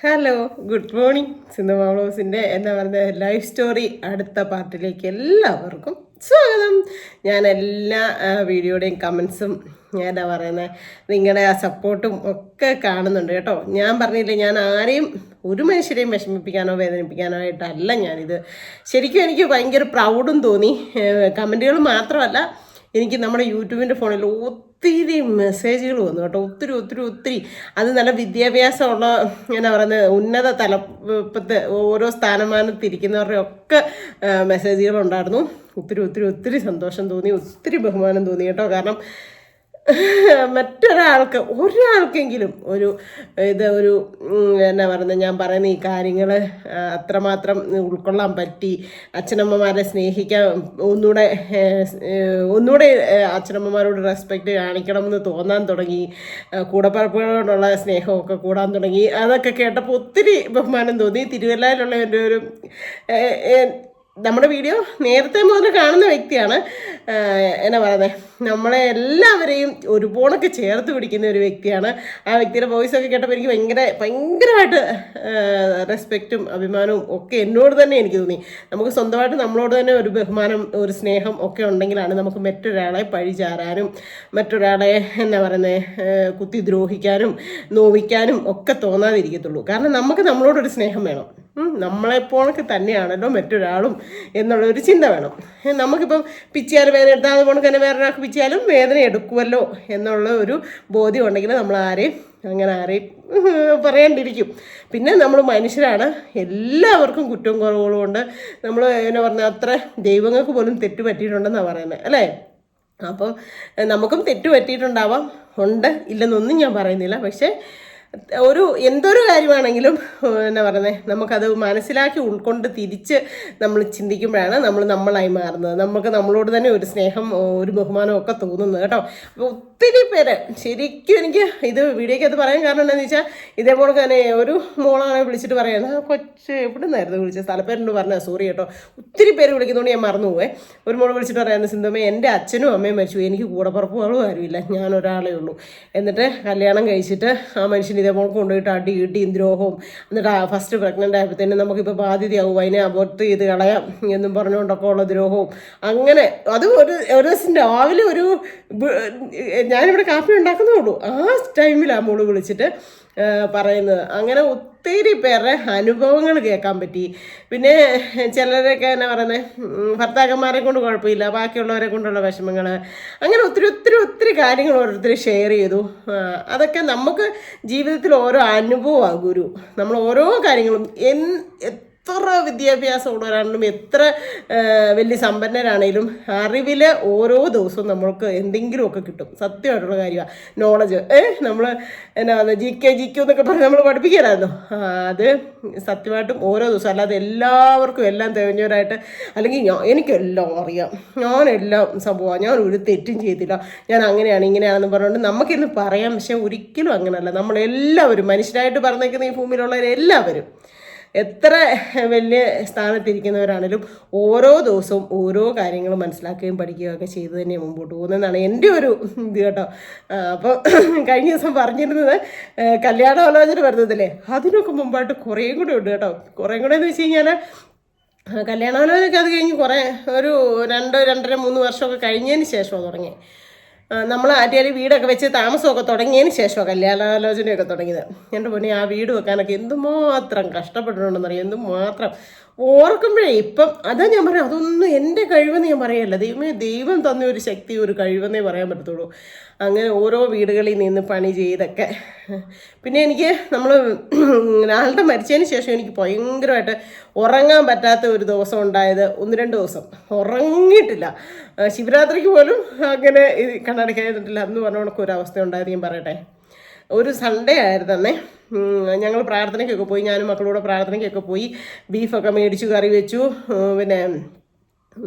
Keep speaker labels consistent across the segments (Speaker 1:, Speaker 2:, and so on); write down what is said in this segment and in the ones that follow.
Speaker 1: Hello, good morning. Sindhu മാളോസിൻ്റെ എന്താ പറയുക ലൈഫ് സ്റ്റോറി അടുത്ത പാർട്ടിലേക്ക് എല്ലാവർക്കും സ്വാഗതം. ഞാൻ എല്ലാ വീഡിയോയുടെയും കമൻസും എന്താ പറയുന്നത് നിങ്ങളുടെ ആ സപ്പോർട്ടും ഒക്കെ കാണുന്നുണ്ട് കേട്ടോ. ഞാൻ പറഞ്ഞില്ലേ, ഞാൻ ആരെയും ഒരു മനുഷ്യരെയും വിഷമിപ്പിക്കാനോ വേദനിപ്പിക്കാനോ ആയിട്ടല്ല ഞാനിത്. ശരിക്കും എനിക്ക് ഭയങ്കര പ്രൗഡും തോന്നി. കമൻറ്റുകൾ മാത്രമല്ല, എനിക്ക് നമ്മുടെ യൂട്യൂബിൻ്റെ ഫോണിൽ ഒത്തിരി മെസ്സേജുകൾ വന്നു കേട്ടോ. ഒത്തിരി അത് നല്ല വിദ്യാഭ്യാസമുള്ള എന്നാ പറയുന്നത് ഉന്നത തലപ്പത്ത് ഓരോ സ്ഥാനമാനത്തിരിക്കുന്നവരുടെ ഒക്കെ മെസ്സേജുകളുണ്ടായിരുന്നു. ഒത്തിരി സന്തോഷം തോന്നി, ഒത്തിരി ബഹുമാനം തോന്നി കേട്ടോ. കാരണം ഒരാൾക്കെങ്കിലും ഒരു എന്നാ പറയുന്നത് ഞാൻ പറയുന്ന ഈ കാര്യങ്ങൾ അത്രമാത്രം ഉൾക്കൊള്ളാൻ പറ്റി, അച്ഛനമ്മമാരെ സ്നേഹിക്കാൻ ഒന്നുകൂടെ അച്ഛനമ്മമാരോട് റെസ്പെക്റ്റ് കാണിക്കണമെന്ന് തോന്നാൻ തുടങ്ങി, കൂടപ്പറപ്പുകളോടുള്ള സ്നേഹമൊക്കെ കൂടാൻ തുടങ്ങി. അതൊക്കെ കേട്ടപ്പോൾ ഒത്തിരി ബഹുമാനം തോന്നി. തിരുവല്ലയിലുള്ള എൻ്റെ ഒരു നമ്മുടെ വീഡിയോ നേരത്തെ മുതൽ കാണുന്ന വ്യക്തിയാണ്. എന്നാ പറയുന്നത് നമ്മളെ എല്ലാവരെയും ഒരുപോണൊക്കെ ചേർത്ത് പിടിക്കുന്ന ഒരു വ്യക്തിയാണ്. ആ വ്യക്തിയുടെ വോയിസൊക്കെ കേട്ടപ്പോൾ എനിക്ക് ഭയങ്കരമായിട്ട് റെസ്പെക്റ്റും അഭിമാനവും ഒക്കെ എന്നോട് തന്നെ എനിക്ക് തോന്നി. നമുക്ക് സ്വന്തമായിട്ട് നമ്മളോട് തന്നെ ഒരു ബഹുമാനം, ഒരു സ്നേഹം ഒക്കെ ഉണ്ടെങ്കിലാണ് നമുക്ക് മറ്റൊരാളെ പഴിചാരാനും മറ്റൊരാളെ എന്നാ പറയുന്നത് കുത്തിദ്രോഹിക്കാനും നോവിക്കാനും ഒക്കെ തോന്നാതിരിക്കത്തുള്ളൂ. കാരണം നമുക്ക് നമ്മളോടൊരു സ്നേഹം വേണം. നമ്മളെപ്പോണക്ക് തന്നെയാണല്ലോ മറ്റൊരാളും എന്നുള്ളൊരു ചിന്ത വേണം. നമുക്കിപ്പം പിച്ചിയാൽ വേദന എടുത്താൽ അതുപോലെ തന്നെ വേറൊരാൾക്ക് പിച്ചിയാലും വേദന എടുക്കുമല്ലോ എന്നുള്ള ഒരു ബോധ്യം ഉണ്ടെങ്കിൽ നമ്മൾ ആരെയും പറയാണ്ടിരിക്കും. പിന്നെ നമ്മൾ മനുഷ്യരാണ്, എല്ലാവർക്കും കുറ്റവും കുറവുകളും ഉണ്ട്. നമ്മൾ എന്നാ പറഞ്ഞാൽ അത്ര ദൈവങ്ങൾക്ക് പോലും തെറ്റ് പറ്റിയിട്ടുണ്ടെന്നാണ് പറയുന്നത് അല്ലേ. അപ്പം നമുക്കും തെറ്റ് പറ്റിയിട്ടുണ്ടാവാം, ഉണ്ട്, ഇല്ലെന്നൊന്നും ഞാൻ പറയുന്നില്ല. പക്ഷേ എന്തൊരു കാര്യമാണെങ്കിലും എന്നാ പറയുന്നത് നമുക്കത് മനസ്സിലാക്കി ഉൾക്കൊണ്ട് തിരിച്ച് നമ്മൾ ചിന്തിക്കുമ്പോഴാണ് നമ്മളായി മാറുന്നത്. നമുക്ക് നമ്മളോട് തന്നെ ഒരു സ്നേഹം, ഒരു ബഹുമാനം ഒക്കെ തോന്നുന്നത് കേട്ടോ. അപ്പോൾ ഒത്തിരി പേര് ശരിക്കും എനിക്ക് ഇത് വീഡിയോയ്ക്കകത്ത് പറയാൻ കാരണം എന്താണെന്ന് വെച്ചാൽ, ഇതേപോലെ തന്നെ ഒരു മോളാണ് വിളിച്ചിട്ട് പറയുന്നത്, കൊച്ച് എവിടെ നിന്നായിരുന്നു വിളിച്ചത്, സ്ഥലപ്പേരുണ്ട് പറഞ്ഞാൽ സോറി കേട്ടോ. ഒത്തിരി പേര് വിളിക്കുന്നതുകൊണ്ട് ഞാൻ മറന്നുപോയി. ഒരു മോൾ വിളിച്ചിട്ട് പറയുന്നത്, സിന്ധുമ്മേ എൻ്റെ അച്ഛനും അമ്മയും മരിച്ചു, എനിക്ക് കൂടപ്പുറപ്പുകളും ആരുമില്ല, ഞാനൊരാളേ ഉള്ളൂ. എന്നിട്ട് കല്യാണം കഴിച്ചിട്ട് ആ മനുഷ്യൻ ഇതേപോലെ കൊണ്ടുപോയിട്ട് അടിയും ദ്രോഹവും, എന്നിട്ട് ഫസ്റ്റ് പ്രഗ്നൻ്റ് ആയപ്പോഴത്തേനും നമുക്കിപ്പോൾ ബാധ്യതയാവും, അതിനെ അബോർട്ട് ചെയ്ത് കളയാം എന്നും പറഞ്ഞുകൊണ്ടൊക്കെ ഉള്ള ദ്രോഹവും. അങ്ങനെ അത് ഒരു ദിവസം രാവിലെ ഞാനിവിടെ കാപ്പി ഉണ്ടാക്കുന്നേ ഉള്ളൂ, ആ ടൈമിലാണ് മോള് വിളിച്ചിട്ട് പറയുന്നത്. അങ്ങനെ ഒത്തിരി പേരുടെ അനുഭവങ്ങൾ കേൾക്കാൻ പറ്റി. പിന്നെ ചിലരൊക്കെ എന്നാ പറയുന്നത് ഭർത്താക്കന്മാരെ കൊണ്ട് കുഴപ്പമില്ല, ബാക്കിയുള്ളവരെ കൊണ്ടുള്ള വിഷമങ്ങൾ, അങ്ങനെ ഒത്തിരി കാര്യങ്ങൾ ഓരോരുത്തർ ഷെയർ ചെയ്തു. അതൊക്കെ നമുക്ക് ജീവിതത്തിൽ ഓരോ അനുഭവമാണ് ഗുരു. നമ്മൾ ഓരോ കാര്യങ്ങളും എത്ര വിദ്യാഭ്യാസമുള്ളവരാണെങ്കിലും എത്ര വലിയ സമ്പന്നരാണെങ്കിലും അറിവിൽ ഓരോ ദിവസവും നമ്മൾക്ക് എന്തെങ്കിലുമൊക്കെ കിട്ടും. സത്യമായിട്ടുള്ള കാര്യമാണ് നോളജ്. നമ്മൾ എന്നാ GK എന്നൊക്കെ പറഞ്ഞ് നമ്മൾ പഠിപ്പിക്കാനായിരുന്നു. അത് സത്യമായിട്ടും ഓരോ ദിവസം, അല്ലാതെ എല്ലാവർക്കും എല്ലാം തികഞ്ഞവരായിട്ട്, അല്ലെങ്കിൽ എനിക്കെല്ലാം അറിയാം, ഞാനെല്ലാം സംഭവമാണ്, ഞാൻ ഒരു തെറ്റും ചെയ്തില്ല, ഞാൻ അങ്ങനെയാണ് ഇങ്ങനെയാണെന്ന് പറഞ്ഞുകൊണ്ട് നമുക്കിന്ന് പറയാം. പക്ഷെ ഒരിക്കലും അങ്ങനെയല്ല. നമ്മളെല്ലാവരും മനുഷ്യരായിട്ട് പറഞ്ഞേക്കുന്ന ഈ ഭൂമിയിലുള്ളവരെല്ലാവരും എത്ര വലിയ സ്ഥാനത്തിരിക്കുന്നവരാണേലും ഓരോ ദിവസവും ഓരോ കാര്യങ്ങൾ മനസ്സിലാക്കുകയും പഠിക്കുകയും ഒക്കെ ചെയ്ത് തന്നെ മുമ്പോട്ട് പോകുന്നതെന്നാണ് എൻ്റെ ഒരു ഇത് കേട്ടോ. അപ്പോൾ കഴിഞ്ഞ ദിവസം പറഞ്ഞിരുന്നത് കല്യാണാലോചന വരുന്നതില്ലേ, അതിനൊക്കെ മുമ്പായിട്ട് കുറേയും കൂടെ ഉണ്ട് കേട്ടോ. കുറേയും കൂടെ എന്ന് വെച്ച് കഴിഞ്ഞാൽ കല്യാണാലോചനയൊക്കെ അത് കഴിഞ്ഞ് ഒരു 2-2.5-3 വർഷമൊക്കെ കഴിഞ്ഞതിന് ശേഷമാണ് തുടങ്ങി. നമ്മൾ ആദ്യം വീടൊക്കെ വെച്ച് താമസമൊക്കെ തുടങ്ങിയതിന് ശേഷമാണ് കല്യാണാലോചനയൊക്കെ തുടങ്ങിയത്. എൻ്റെ പൊന്നെ, ആ വീട് വെക്കാനൊക്കെ എന്തുമാത്രം കഷ്ടപ്പെട്ടിട്ടുണ്ടെന്നറിയാം, എന്തുമാത്രം ഓർക്കുമ്പോഴേ ഇപ്പം അതാ ഞാൻ പറയാം. അതൊന്നും എൻ്റെ കഴിവെന്ന് ഞാൻ പറയല്ല, ദൈവം തന്ന ഒരു ശക്തി, ഒരു കഴിവെന്നേ പറയാൻ പറ്റത്തുള്ളൂ. അങ്ങനെ ഓരോ വീടുകളിൽ നിന്ന് പണി ചെയ്തൊക്കെ. പിന്നെ എനിക്ക് ആളുടെ മരിച്ചതിന് ശേഷം എനിക്ക് ഭയങ്കരമായിട്ട് ഉറങ്ങാൻ പറ്റാത്ത ഒരു ദിവസം ഉണ്ടായത്, 1-2 ദിവസം ഉറങ്ങിയിട്ടില്ല. ശിവരാത്രിക്ക് പോലും അങ്ങനെ കണ്ണടയ്ക്കാതിട്ടില്ല എന്ന് പറഞ്ഞ ഒരു അവസ്ഥ ഉണ്ടായത് ഞാൻ പറയട്ടെ. ഒരു സൺഡേ ആയിരുന്നേ, ഞങ്ങൾ പ്രാർത്ഥനയ്ക്കൊക്കെ പോയി, ഞാനും മക്കളൂടെ പ്രാർത്ഥനയ്ക്കൊക്കെ പോയി. ബീഫൊക്കെ മേടിച്ചു, കറി വെച്ചു. പിന്നെ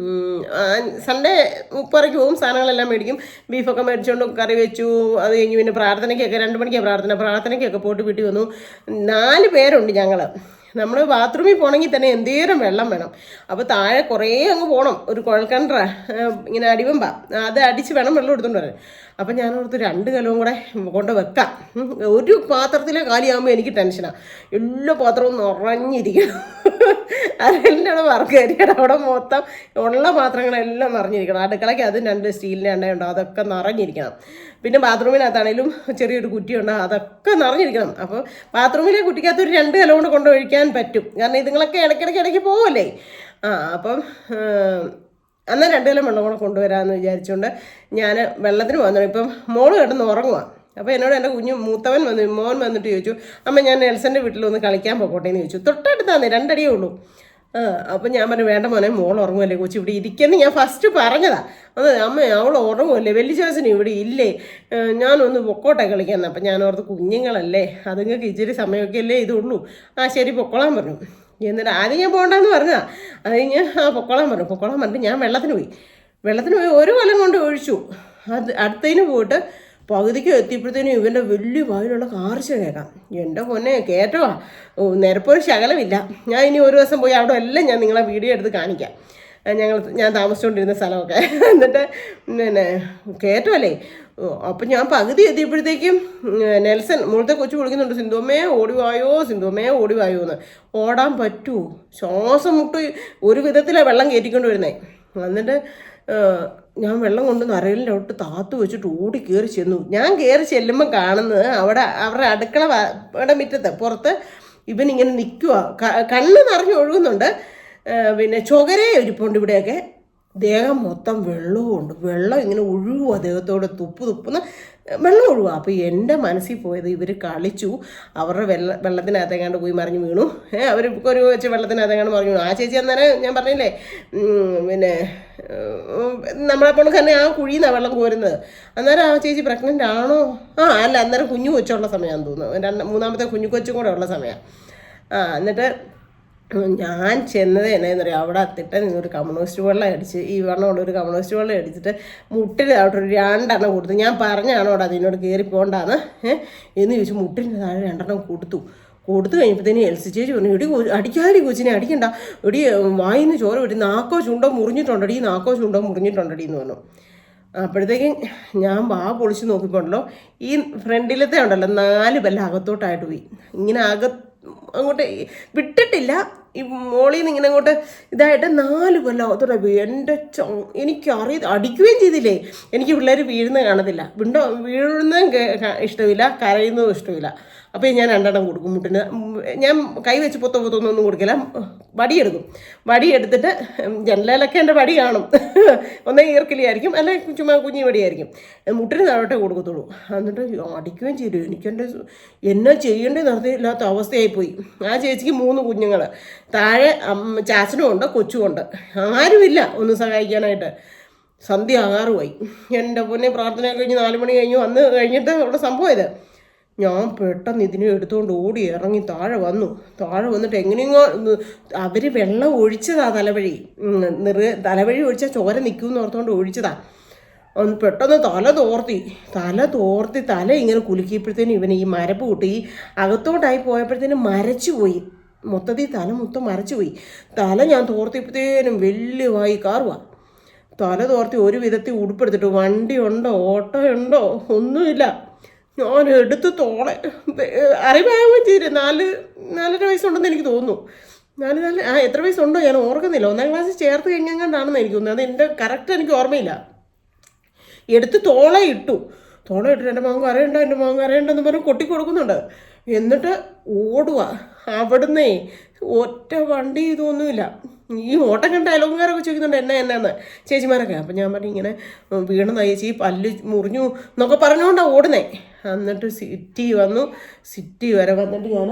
Speaker 1: സൺഡേ ഉപ്പറയ്ക്ക് പോകും, സാധനങ്ങളെല്ലാം മേടിക്കും, ബീഫൊക്കെ മേടിച്ചുകൊണ്ട് കറി വെച്ചു. അത് കഴിഞ്ഞ് പിന്നെ പ്രാർത്ഥനയ്ക്കൊക്കെ 2 മണിക്കാണ് പ്രാർത്ഥനയ്ക്കൊക്കെ പോയിട്ട് വീട്ടിൽ വന്നു. 4 പേരുണ്ട് ഞങ്ങൾ. നമ്മൾ ബാത്റൂമിൽ പോകണമെങ്കിൽ തന്നെ എന്തേരം വെള്ളം വേണം. അപ്പോൾ താഴെ കുറേ അങ്ങ് പോകണം, ഒരു കുഴൽക്കിണറ ഇങ്ങനെ അടിവമ്പ, അത് അടിച്ച് വേണം വെള്ളം എടുത്തുകൊണ്ട് വരാൻ. അപ്പം ഞാൻ ഓർത്ത് 2 കലവും കൂടെ കൊണ്ട് വെക്കാം. ഒരു പാത്രത്തിലെ കാലിയാകുമ്പോൾ എനിക്ക് ടെൻഷനാണ്. എല്ലാ പാത്രവും നിറഞ്ഞിരിക്കണം. അതെല്ലാം വറുകരിക്കണം. അവിടെ മൊത്തം ഉള്ള പാത്രങ്ങളെല്ലാം നിറഞ്ഞിരിക്കണം. അടുക്കളയ്ക്ക് അതും 2 സ്റ്റീലിൻ്റെ എണ്ണയുണ്ടോ, അതൊക്കെ നിറഞ്ഞിരിക്കണം. പിന്നെ ബാത്റൂമിനകത്താണേലും ചെറിയൊരു കുറ്റിയുണ്ടോ, അതൊക്കെ നിറഞ്ഞിരിക്കണം. അപ്പോൾ ബാത്റൂമിലെ കുറ്റിക്കകത്ത് ഒരു 2 കലം കൊണ്ട് കൊണ്ടൊഴിക്കാൻ പറ്റും. കാരണം ഇതുങ്ങളൊക്കെ ഇടയ്ക്കിടയ്ക്ക് പോവല്ലേ. അപ്പം എന്നാൽ 2 കലം വെള്ളം കൂടെ കൊണ്ടുവരാമെന്ന് വിചാരിച്ചുകൊണ്ട് ഞാൻ വെള്ളത്തിന് വന്നു. ഇപ്പം മോള് കിടന്ന് ഉറങ്ങുക. അപ്പോൾ എന്നോട് എൻ്റെ മോൻ വന്നിട്ട് ചോദിച്ചു, അമ്മ ഞാൻ നെൽസൻ്റെ വീട്ടിലൊന്ന് കളിക്കാൻ പോകട്ടെ എന്ന് ചോദിച്ചു. തൊട്ടടുത്താന്നേ, 2 അടിയേ ഉള്ളൂ. അപ്പം ഞാൻ പറഞ്ഞു, വേണ്ട മോനെ, മോൾ ഉറങ്ങുമല്ലേ കൊച്ചി, ഇവിടെ ഇരിക്കുന്നു ഞാൻ ഫസ്റ്റ് പറഞ്ഞതാണ്. അത് അമ്മ അവൾ ഉറങ്ങുമല്ലേ, വലിയ ചേച്ചന് ഇവിടെ ഇല്ലേ, ഞാനൊന്ന് പൊക്കോട്ടെ കളിക്കാൻ. അപ്പം ഞാൻ ഓർത്ത് കുഞ്ഞുങ്ങളല്ലേ, അതുങ്ങൾക്ക് ഇച്ചിരി സമയമൊക്കെ അല്ലേ ഇതുള്ളൂ, ശരി പൊക്കോളാൻ പറഞ്ഞു. എന്നിട്ട് ആദ്യം ഞാൻ പോകണ്ടെന്ന് പറഞ്ഞതാണ്. അത് കഴിഞ്ഞ് പൊക്കോളാൻ പറഞ്ഞിട്ട് ഞാൻ വെള്ളത്തിന് പോയി 1 കൊല്ലം കൊണ്ട് ഒഴിച്ചു. അത് അടുത്തതിന് പോയിട്ട് പകുതിക്ക് എത്തിയപ്പോഴത്തേനും ഇവൻ്റെ വലിയ വായിലുള്ള കാർച്ച കേൾക്കാം. എൻ്റെ പൊന്നെ കേട്ടവാ, നിരപ്പൊരു ശകലമില്ല. ഞാൻ ഇനി ഒരു ദിവസം പോയി അവിടെ എല്ലാം ഞാൻ നിങ്ങളെ വീഡിയോ എടുത്ത് കാണിക്കാം, ഞാൻ താമസിച്ചുകൊണ്ടിരുന്ന സ്ഥലമൊക്കെ. എന്നിട്ട് പിന്നെ കയറ്റമല്ലേ. അപ്പം ഞാൻ പകുതി എത്തിയപ്പോഴത്തേക്കും നെൽസൺ മുഴുത്ത കൊച്ചു വിളിക്കുന്നുണ്ട്, സിന്ധുവമ്മേ ഓടിവായോ എന്ന്. ഓടാൻ പറ്റുമോ, ശ്വാസം മുട്ട് ഒരു വിധത്തിലാണ് വെള്ളം കയറ്റിക്കൊണ്ട് വരുന്നത്. എന്നിട്ട് ഞാൻ വെള്ളം കൊണ്ട് നരലിൻ്റെ ഒട്ട് താത്തു വെച്ചിട്ട് ഓടി കയറി ചെന്നു. ഞാൻ കയറി ചെല്ലുമ്പോൾ കാണുന്നത് അവരുടെ അടുക്കള മുറ്റത്ത് പുറത്ത് ഇവനിങ്ങനെ നിൽക്കുക, കണ്ണ് നിറഞ്ഞ് ഒഴുകുന്നുണ്ട്. പിന്നെ ചുകരേ ഇരിപ്പുണ്ട് ഇവിടെയൊക്കെ. ദേഹം മൊത്തം വെള്ളവും വെള്ളം ഇങ്ങനെ ഒഴുകുക, ദേഹത്തോടെ തുപ്പുന്ന വെള്ളം ഒഴുകുക. അപ്പോൾ എൻ്റെ മനസ്സിൽ പോയത് ഇവർ കളിച്ചു, അവരുടെ വെള്ളത്തിനകത്തേക്കാണ്ട് പോയി മറിഞ്ഞു വീണു. ഒരു വെച്ച് വെള്ളത്തിനകത്തേക്കാണ്ട് മറിഞ്ഞു വീണു. ആ ചേച്ചി അന്നേരം ഞാൻ പറഞ്ഞില്ലേ, പിന്നെ നമ്മളെപ്പോഴും തന്നെ ആ കുഴിയിൽ നിന്നാണ് വെള്ളം കോരുന്നത്. അന്നേരം ആ ചേച്ചി പ്രഗ്നൻ്റ് ആണോ, അല്ല അന്നേരം കുഞ്ഞു കൊച്ചുള്ള സമയമാണെന്ന് തോന്നുന്നു, 3ാമത്തെ കുഞ്ഞു കൊച്ചും കൂടെ ഉള്ള സമയമാണ്. എന്നിട്ട് ഞാൻ ചെന്നത് എന്നാന്ന് പറയാം, അവിടെ അത്തിട്ട് നിന്നൊരു കമ്മ്യൂണിസ്റ്റ് വെള്ളം അടിച്ച്, ഈ വെള്ളമുള്ളൊരു കമ്മ്യൂണിസ്റ്റ് വെള്ളം അടിച്ചിട്ട് മുട്ടിന് അവിടെ ഒരു 2 എണ്ണം കൊടുത്തു. ഞാൻ പറഞ്ഞാണോ അവിടെ അതിനോട് കയറി പോകണ്ടാന്ന് എന്ന് ചോദിച്ചു. മുട്ടിന് താഴെ 2 എണ്ണം കൊടുത്തു കഴിഞ്ഞപ്പോഴത്തേന് എൽസി ചേച്ചി പറഞ്ഞു, എടി അടിക്കാതി കൊച്ചിനെ അടിക്കണ്ട, എടി വായിന്ന് ചോര വിട്ടി, നാക്കോ ചുണ്ടോ മുറിഞ്ഞിട്ടുണ്ടടി എന്ന് പറഞ്ഞു. അപ്പോഴത്തേക്കും ഞാൻ പൊളിച്ച് നോക്കിപ്പോണ്ടല്ലോ, ഈ ഫ്രണ്ടിലത്തെ ഉണ്ടല്ലോ 4 ബെല്ല അകത്തോട്ടായിട്ട് പോയി. ഇങ്ങനെ അങ്ങോട്ട് വിട്ടിട്ടില്ല, ഈ മോളിൽ നിന്ന് ഇങ്ങനെ അങ്ങോട്ട് ഇതായിട്ട് 4 ബെല്ല അകത്തോട്ട് പോയി. എനിക്കറിയാം, അടിക്കുകയും ചെയ്തില്ലേ. എനിക്ക് പിള്ളേർ വീഴുന്നത് കാണത്തില്ല, വീഴുന്നതും ഇഷ്ടമില്ല, കരയുന്നതും ഇഷ്ടമില്ല. അപ്പോൾ ഞാൻ 2 എണ്ണം കൊടുക്കും മുട്ടിന്. ഞാൻ കൈ വെച്ച് പൊത്തൊന്നും കൊടുക്കില്ല, വടിയെടുത്തിട്ട് ജനലിലൊക്കെ എൻ്റെ വടി കാണും, ഒന്നേ ഈർക്കിലിയായിരിക്കും, അല്ലെ ചുമ്മാ കുഞ്ഞി വടിയായിരിക്കും, മുട്ടിന് താഴോട്ടേ കൊടുക്കത്തുള്ളൂ. എന്നിട്ട് അടിക്കുകയും ചെയ്തു. എനിക്കെൻ്റെ എന്നാ ചെയ്യേണ്ടത് നടത്തിയില്ലാത്ത അവസ്ഥയായിപ്പോയി. ആ ചേച്ചിക്ക് 3 കുഞ്ഞുങ്ങൾ, താഴെ ചാച്ചനും ഉണ്ട്, കൊച്ചുമുണ്ട്, ആരുമില്ല ഒന്ന് സഹായിക്കാനായിട്ട്. സന്ധ്യ ആകാറുമായി. എൻ്റെ പൊന്നെ പ്രാർത്ഥന കഴിഞ്ഞ് 4 മണി കഴിഞ്ഞ് വന്ന് കഴിഞ്ഞിട്ട് അവിടെ സംഭവം ഇത്. ഞാൻ പെട്ടെന്ന് ഇതിനെ എടുത്തുകൊണ്ട് ഓടി ഇറങ്ങി താഴെ വന്നിട്ട് എങ്ങനെയെങ്ങോ അവർ വെള്ളം ഒഴിച്ചതാ തലവഴി ഒഴിച്ചാൽ ചോര നിൽക്കുമെന്ന് ഓർത്തുകൊണ്ട് ഒഴിച്ചതാ. പെട്ടെന്ന് തല തോർത്തി തല ഇങ്ങനെ കുലുക്കിയപ്പോഴത്തേനും ഇവന് ഈ മരപ്പ് കൂട്ടി അകത്തോട്ടായി പോയപ്പോഴത്തേനും മരച്ചുപോയി. മൊത്തത്തിൽ തല മൊത്തം മരച്ചുപോയി. തല ഞാൻ തോർത്തിയപ്പോഴത്തേനും വലിയവായി കാറുക. തല തോർത്തി ഒരു വിധത്തിൽ ഉടുപ്പെടുത്തിട്ട്, വണ്ടി ഉണ്ടോ ഓട്ടോ ഉണ്ടോ ഒന്നുമില്ല. ഞാൻ എടുത്ത് അറിവാകുകയും ചെയ്തു. 4.5 വയസ്സുണ്ടെന്ന് എനിക്ക് തോന്നുന്നു. 4 എത്ര വയസ്സുണ്ടോ ഞാൻ ഓർക്കുന്നില്ല. 1ാം ക്ലാസ്സിൽ ചേർത്ത് കഴിഞ്ഞാണ്ടാണെന്ന് എനിക്ക് തോന്നുന്നത്. അത് എൻ്റെ കറക്റ്റ് എനിക്ക് ഓർമ്മയില്ല. എടുത്ത് തോളയിട്ടു. എൻ്റെ മോൻ കരയുണ്ടെന്ന് പറഞ്ഞ് കൊട്ടിക്കൊടുക്കുന്നുണ്ട്. എന്നിട്ട് ഓടുക. അവിടുന്നേ ഒറ്റ വണ്ടി ഇതൊന്നുമില്ല. ഈ ഓട്ടം കണ്ട അയലോക്കാരൊക്കെ ചോദിക്കുന്നുണ്ട് എന്നാന്ന് ചേച്ചിമാരൊക്കെ. അപ്പം ഞാൻ പറഞ്ഞു, ഇങ്ങനെ വീണെന്ന ചേച്ചി, പല്ല് മുറിഞ്ഞു എന്നൊക്കെ പറഞ്ഞുകൊണ്ടാണ് ഓടുന്നേ. എന്നിട്ട് സിറ്റി വരെ വന്നിട്ട് ഞാൻ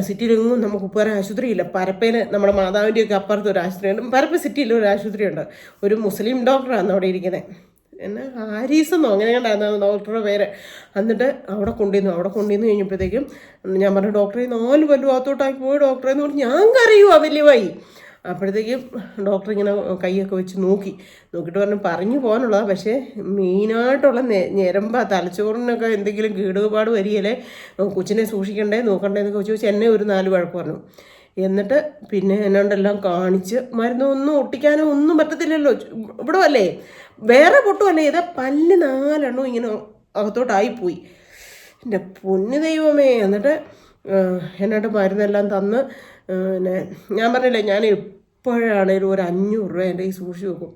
Speaker 1: സിറ്റിയിലെങ്ങും നമുക്ക് ഉപ്പുവര ആശുപത്രിയില്ല. പരപ്പയിൽ നമ്മുടെ മാതാവിൻ്റെയൊക്കെ അപ്പുറത്ത് ഒരു ആശുപത്രിയുണ്ട്. പരപ്പ സിറ്റിയിൽ ഒരു ആശുപത്രിയുണ്ട്. ഒരു മുസ്ലിം ഡോക്ടറാണ് അവിടെ ഇരിക്കുന്നത്. എന്നാ ഹാരീസെന്നോ അങ്ങനെ കണ്ടായിരുന്നു ഡോക്ടറുടെ പേര്. എന്നിട്ട് അവിടെ കൊണ്ടുവന്ന് കഴിഞ്ഞപ്പോഴത്തേക്കും ഞാൻ പറഞ്ഞു, ഡോക്ടറെ 4 പല്ലും അകത്തോട്ടാക്കി പോയി ഡോക്ടറെ എന്ന് പറഞ്ഞ് ഞാൻ കരയുവാ വലിയവായി. അപ്പോഴത്തേക്കും ഡോക്ടർ ഇങ്ങനെ കൈയൊക്കെ വെച്ച് നോക്കിയിട്ട് പറഞ്ഞു പോകാനുള്ളതാണ്. പക്ഷേ മെയിനായിട്ടുള്ള ഞരമ്പ തലച്ചോറിനൊക്കെ എന്തെങ്കിലും കേടുപാട് വരികയല്ലേ, കൊച്ചിനെ സൂക്ഷിക്കണ്ടേ നോക്കണ്ടേ എന്നൊക്കെ ചോദിച്ച് എന്നെ ഒരു 4 വഴക്ക് പറഞ്ഞു. എന്നിട്ട് പിന്നെ എന്നാണ്ടെല്ലാം കാണിച്ച് മരുന്നൊന്നും ഒട്ടിക്കാനോ ഒന്നും പറ്റത്തില്ലല്ലോ, ഇവിടെ അല്ലേ വേറെ പൊട്ടുമല്ലേ, ഇതാ പല്ല് 4 ഇങ്ങനെ അകത്തോട്ടായിപ്പോയി. എൻ്റെ പൊന്നു ദൈവമേ. എന്നിട്ട് എന്നാണ്ട് മരുന്നെല്ലാം തന്ന് പിന്നെ ഞാൻ പറഞ്ഞില്ലേ, ഞാൻ എപ്പോഴാണേലും ഒരു 500 രൂപ എൻ്റെ ഈ സൂക്ഷിച്ച് വെക്കും.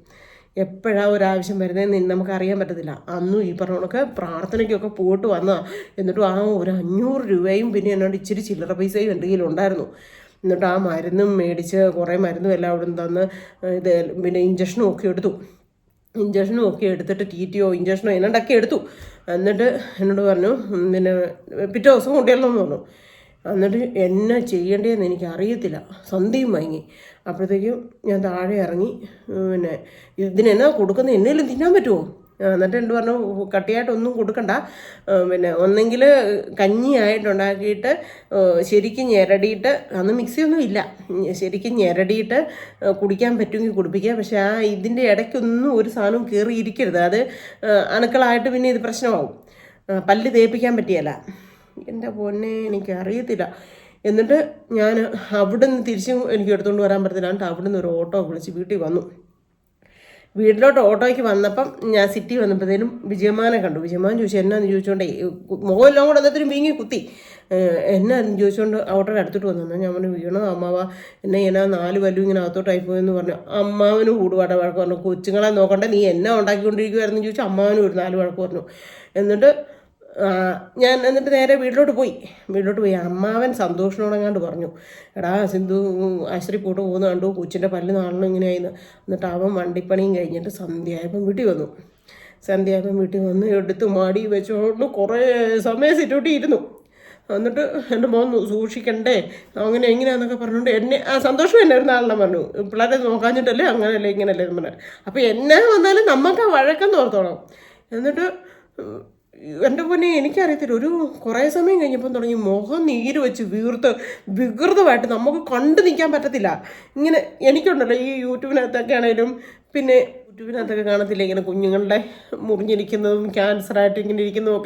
Speaker 1: എപ്പോഴാണ് ഒരാവശ്യം വരുന്നതെന്ന് നമുക്കറിയാൻ പറ്റത്തില്ല. അന്നും ഈ പറഞ്ഞ കണക്ക് പ്രാർത്ഥനയ്ക്കൊക്കെ പോയിട്ട് വന്നാൽ എന്നിട്ടും ആ ഒരു 500 രൂപയും പിന്നെ എന്നോട് ഇച്ചിരി ചില്ലറ പൈസയും എൻ്റെ കയ്യിലുണ്ടായിരുന്നു. എന്നിട്ട് ആ മരുന്നും മേടിച്ച് കുറേ മരുന്നും എല്ലാം അവിടെ നിന്ന് തന്ന് ഇത് പിന്നെ ഇഞ്ചക്ഷനും ഒക്കെ എടുത്തിട്ട് TTO ഇഞ്ചക്ഷനോ എന്നാണ്ടൊക്കെ എടുത്തു. എന്നിട്ട് എന്നോട് പറഞ്ഞു പിന്നെ പിറ്റേ ദിവസം കൊണ്ടുവരണമെന്ന് പറഞ്ഞു. എന്നിട്ട് എന്നാ ചെയ്യേണ്ടതെന്ന് എനിക്ക് അറിയത്തില്ല, സന്ധ്യയും വാങ്ങി. അപ്പോഴത്തേക്കും ഞാൻ താഴെ ഇറങ്ങി പിന്നെ ഇതിനെന്നാ കൊടുക്കുന്നത്, എന്നേലും തിന്നാൻ പറ്റുമോ? എന്നിട്ട് എന്ത് പറഞ്ഞു, കട്ടിയായിട്ടൊന്നും കൊടുക്കണ്ട, പിന്നെ ഒന്നെങ്കിൽ കഞ്ഞിയായിട്ടുണ്ടാക്കിയിട്ട് ശരിക്കും ഞെരടിയിട്ട്, അന്ന് മിക്സിയൊന്നും ഇല്ല, ശരിക്കും ഞെരടിയിട്ട് കുടിക്കാൻ പറ്റുമെങ്കിൽ കുടിപ്പിക്കുക. പക്ഷേ ആ ഇതിൻ്റെ ഇടയ്ക്കൊന്നും ഒരു സാധനവും കയറിയിരിക്കരുത്, അത് അണുക്കളായിട്ട് പിന്നെ ഇത് പ്രശ്നമാവും. പല്ല് തേപ്പിക്കാൻ പറ്റിയല്ല. എൻ്റെ പൊന്നെ എനിക്കറിയത്തില്ല. എന്നിട്ട് ഞാൻ അവിടെ നിന്ന് തിരിച്ചും എനിക്ക് എടുത്തുകൊണ്ട് വരാൻ പറ്റത്തില്ല. എന്നിട്ട് അവിടെ നിന്ന് ഒരു ഓട്ടോ വിളിച്ച് വീട്ടിൽ വന്നു. വീട്ടിലോട്ട് ഓട്ടോയ്ക്ക് വന്നപ്പം ഞാൻ സിറ്റി വന്നപ്പോഴത്തേനും വിജയമാനെ കണ്ടു. വിജയമാൻ ചോദിച്ചു എന്നാന്ന് ചോദിച്ചുകൊണ്ടേ മുഖമെല്ലാം കൂടെ അന്നേരത്തിനും വീങ്ങി കുത്തി. എന്നാന്ന് ചോദിച്ചുകൊണ്ട് ഓട്ടോയുടെ അടുത്തോട്ട് വന്നു. ഞാൻ പറഞ്ഞു വീണോ അമ്മാവ, എന്നെ എന്നാ 4 പല്ലും ഇങ്ങനെ അകത്തോട്ടായി പോയെന്ന് പറഞ്ഞു. അമ്മാവനും കൂടുപാടെ വഴക്ക് പറഞ്ഞു. കൊച്ചുങ്ങളെ നോക്കണ്ടേ, നീ എന്നാ ഉണ്ടാക്കിക്കൊണ്ടിരിക്കുമായിരുന്നു ചോദിച്ചു. അമ്മാവനും ഒരു 4 വഴക്ക് പറഞ്ഞു. എന്നിട്ട് എന്നിട്ട് നേരെ വീട്ടിലോട്ട് പോയി. അമ്മാവൻ സന്തോഷനോടെങ്ങാണ്ട് പറഞ്ഞു, എടാ സിന്ധു ആശുപത്രി പോയിട്ട് പോകുന്ന കണ്ടു, കൊച്ചിൻ്റെ പല്ല് 4 ഇങ്ങനെയായിരുന്നു. എന്നിട്ട് അവൻ വണ്ടിപ്പണിയും കഴിഞ്ഞിട്ട് സന്ധ്യയായപ്പം വീട്ടിൽ വന്ന് എടുത്ത് മടി വെച്ചോണ്ട് കുറേ സമയം സിറ്റോട്ടി ഇരുന്നു. എന്നിട്ട് എൻ്റെ മോൻ സൂക്ഷിക്കണ്ടേ അങ്ങനെ എങ്ങനെയാണെന്നൊക്കെ പറഞ്ഞുകൊണ്ട് എന്നെ സന്തോഷം എന്നെ ഒരു നാളെ പറഞ്ഞു, പിള്ളേരെ നോക്കാഞ്ഞിട്ടല്ലേ അങ്ങനെയല്ലേ ഇങ്ങനെയല്ലേ എന്ന് പറഞ്ഞു. അപ്പോൾ എന്നെ വന്നാലും നമുക്ക് ആ വഴക്കം ഓർത്തോണം. എന്നിട്ട് എൻ്റെ പൊന്നെ എനിക്കറിയത്തില്ല, ഒരു കുറേ സമയം കഴിഞ്ഞപ്പം തുടങ്ങി മുഖം നീര് വെച്ച് വികൃതമായിട്ട് നമുക്ക് കണ്ടു നിൽക്കാൻ പറ്റത്തില്ല. ഇങ്ങനെ എനിക്കുണ്ടല്ലോ ഈ യൂട്യൂബിനകത്തൊക്കെ ആണെങ്കിലും പിന്നെ യൂട്യൂബിനകത്തൊക്കെ കാണത്തില്ല ഇങ്ങനെ കുഞ്ഞുങ്ങളുടെ മുറിഞ്ഞിരിക്കുന്നതും ക്യാൻസറായിട്ട് ഇങ്ങനെ ഇരിക്കുന്നതും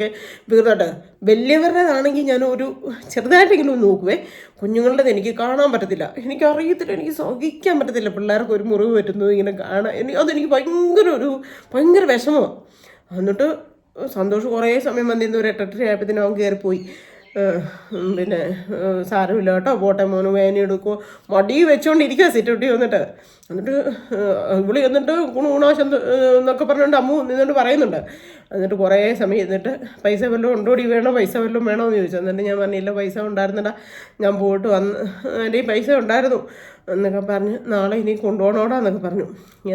Speaker 1: വികൃതമായിട്ട്. വലിയവരുടേതാണെങ്കിൽ ഞാൻ ഒരു ചെറുതായിട്ടെങ്കിലും നോക്കുവേ, കുഞ്ഞുങ്ങളുടേത് എനിക്ക് കാണാൻ പറ്റത്തില്ല. എനിക്കറിയത്തില്ല, എനിക്ക് സഹിക്കാൻ പറ്റത്തില്ല പിള്ളേർക്ക് ഒരു മുറിവ് പറ്റുന്നത് ഇങ്ങനെ കാണാൻ. അതെനിക്ക് ഭയങ്കര വിഷമമാണ്. എന്നിട്ട് സന്തോഷം കുറേ സമയം വന്നിരുന്നു. ഒരു 8:30 ആയപ്പോഴത്തേനും അവൻ കയറിപ്പോയി. പിന്നെ സാരമില്ല കേട്ടോ, പോട്ടെ മോന്, വേദന എടുക്കുമോ, മടി വെച്ചുകൊണ്ടിരിക്കുക സിറ്റോട്ടി എന്നിട്ട് ഇവിടെ എന്നിട്ട് ഗുണാശം എന്നൊക്കെ പറഞ്ഞുകൊണ്ട് അമ്മു നിന്നുകൊണ്ട് പറയുന്നുണ്ട്. എന്നിട്ട് കുറേ സമയം ഇരുന്നിട്ട് പൈസ വല്ലതും ഉണ്ടോടി, പൈസ വല്ലതും വേണോ എന്ന് ചോദിച്ചു. എന്നിട്ട് ഞാൻ പറഞ്ഞില്ല, പൈസ ഉണ്ടായിരുന്നടാ, ഞാൻ പോയിട്ട് വന്ന് എൻ്റെ ഈ പൈസ ഉണ്ടായിരുന്നു എന്നൊക്കെ പറഞ്ഞ് നാളെ ഇനി കൊണ്ടുപോകണോടാ എന്നൊക്കെ പറഞ്ഞു.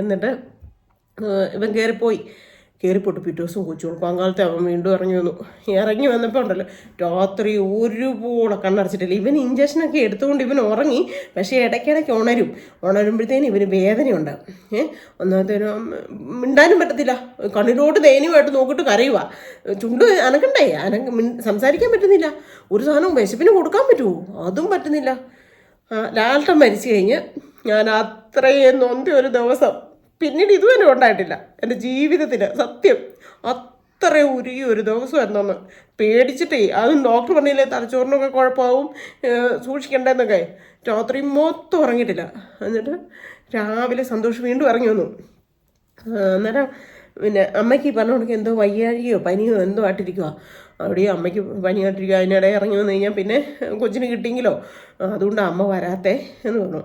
Speaker 1: എന്നിട്ട് ഇവൻ കയറിപ്പോട്ട് പിറ്റേ ദിവസം കൊച്ചുകൊള്ളു പങ്കാളത്തെ അവൻ വീണ്ടും ഇറങ്ങി വന്നപ്പോൾ ഉണ്ടല്ലോ രാത്രി ഒരുപോലെ കണ്ണടച്ചിട്ടില്ല. ഇവൻ ഇഞ്ചക്ഷനൊക്കെ എടുത്തുകൊണ്ട് ഇവൻ ഉറങ്ങി. പക്ഷേ ഇടയ്ക്കിടയ്ക്ക് ഉണരുമ്പോഴത്തേനും ഇവന് വേദനയുണ്ട്. ഒന്നാമത്തേനും മിണ്ടാനും പറ്റത്തില്ല, കണ്ണിലോട്ട് ദയനീയമായിട്ട് നോക്കിയിട്ട് കരയുക, ചുണ്ട് അനക്കണ്ടേ, സംസാരിക്കാൻ പറ്റുന്നില്ല, ഒരു സാധനവും വിശപ്പിന് കൊടുക്കാൻ പറ്റുമോ അതും പറ്റുന്നില്ല. ലാൽട്ടൻ മരിച്ചു കഴിഞ്ഞ് ഞാൻ അത്രയും നൊന്തി ഒരു ദിവസം പിന്നീട് ഇതുവരെ ഉണ്ടായിട്ടില്ല എൻ്റെ ജീവിതത്തിൽ. സത്യം അത്ര ഉരുകി ഒരു ദിവസം എന്നൊന്ന് പേടിച്ചിട്ടേ. അതും ഡോക്ടർ പറഞ്ഞില്ലേ തലച്ചോറിനൊക്കെ കുഴപ്പമാവും, സൂക്ഷിക്കണ്ടെന്നൊക്കെ. രാത്രി മൊത്തം ഉറങ്ങിയിട്ടില്ല. എന്നിട്ട് രാവിലെ സന്തോഷം വീണ്ടും ഇറങ്ങി വന്നു. അന്നേരം പിന്നെ അമ്മയ്ക്ക് പറഞ്ഞ കണക്ക് എന്തോ വയ്യാഴികയോ പനിയോ എന്തോ ആയിട്ടിരിക്കുക. അവിടെ അമ്മയ്ക്ക് പനിയായിട്ടിരിക്കുക. അതിനിടെ ഇറങ്ങി വന്നു കഴിഞ്ഞാൽ പിന്നെ കൊച്ചിന് കിട്ടിയെങ്കിലോ, അതുകൊണ്ട് അമ്മ വരാത്തേ എന്ന് പറഞ്ഞു.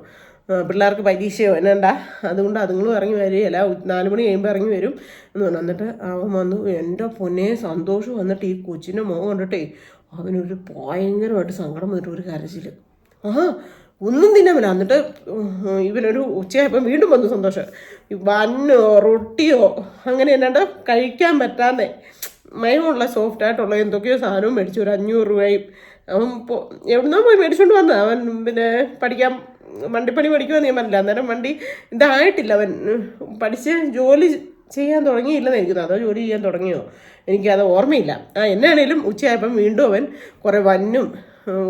Speaker 1: പിള്ളേർക്ക് പരീക്ഷയോ എന്നാ, അതുകൊണ്ട് അതുങ്ങളും ഇറങ്ങി വരികയല്ല, 4 മണി കഴിയുമ്പോൾ ഇറങ്ങി വരും എന്ന് പറഞ്ഞു. എന്നിട്ട് അവൻ വന്നു. എൻ്റെ പൊന്നെ സന്തോഷം വന്നിട്ട് ഈ കൊച്ചിൻ്റെ മുഖം കണ്ടിട്ടേ അവനൊരു ഭയങ്കരമായിട്ട് സങ്കടം വന്നിട്ട് ഒരു കരച്ചിൽ. ഒന്നും തിന്നാൻ പറ്റില്ല. എന്നിട്ട് ഇവനൊരു ഉച്ചയായപ്പം വീണ്ടും വന്നു സന്തോഷം. ബന്നോ റൊട്ടിയോ അങ്ങനെ എന്നാണ്ട് കഴിക്കാൻ പറ്റാതെ മയമുള്ള സോഫ്റ്റായിട്ടുള്ള എന്തൊക്കെയോ സാധനവും മേടിച്ചു. ഒരു 500 രൂപയും അവൻ എവിടുന്നോ പോയി മേടിച്ചുകൊണ്ട് വന്ന. അവൻ പിന്നെ വണ്ടിപ്പണി പഠിക്കുമെന്ന് ഞാൻ പറഞ്ഞില്ല. അന്നേരം വണ്ടി ഇതായിട്ടില്ല, അവൻ പഠിച്ച് ജോലി ചെയ്യാൻ തുടങ്ങിയില്ലെന്ന് എനിക്കുന്നത്. അതോ ജോലി ചെയ്യാൻ തുടങ്ങിയോ എനിക്കത് ഓർമ്മയില്ല. എന്നാണേലും ഉച്ചയായപ്പം വീണ്ടും അവൻ കുറേ വന്നും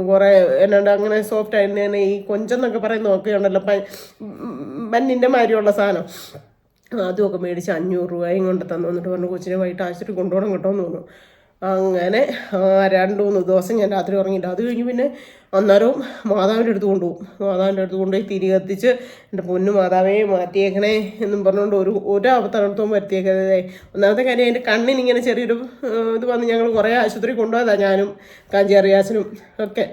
Speaker 1: കുറേ എന്നാണ്ട് അങ്ങനെ സോഫ്റ്റ് ആയിട്ട് തന്നെ ഈ കൊഞ്ചെന്നൊക്കെ പറയുന്ന നോക്കുകയുണ്ടല്ലോ പന്നിൻ്റെ മാതിരിയുള്ള സാധനം, അതുമൊക്കെ മേടിച്ച് 500 രൂപയും കൊണ്ട് തന്നു. എന്നിട്ട് പറഞ്ഞു കൊച്ചിനെ വൈകിട്ട് ആശുപത്രി കൊണ്ടുപോകണം കേട്ടോ എന്ന് തോന്നുന്നു. അങ്ങനെ 2-3 ദിവസം ഞാൻ രാത്രി ഉറങ്ങിയില്ല. അത് കഴിഞ്ഞ് പിന്നെ അന്നേരവും മാതാവിൻ്റെ അടുത്ത് കൊണ്ടുപോകും. മാതാവിൻ്റെ അടുത്ത് കൊണ്ടുപോയി തിരി കത്തിച്ച് എൻ്റെ പൊന്നു മാതാവേ മാറ്റിയേക്കണേ എന്നും പറഞ്ഞുകൊണ്ട് ഒരു അബദ്ധവും വരുത്തിയേക്കതേ. ഒന്നാമത്തെ കാര്യം എൻ്റെ കണ്ണിനിങ്ങനെ ചെറിയൊരു ഇത് വന്ന് ഞങ്ങൾ കുറേ ആശുപത്രി കൊണ്ടുപോയതാണ്, ഞാനും കാഞ്ചേറിയാച്ചനും ഒക്കെ.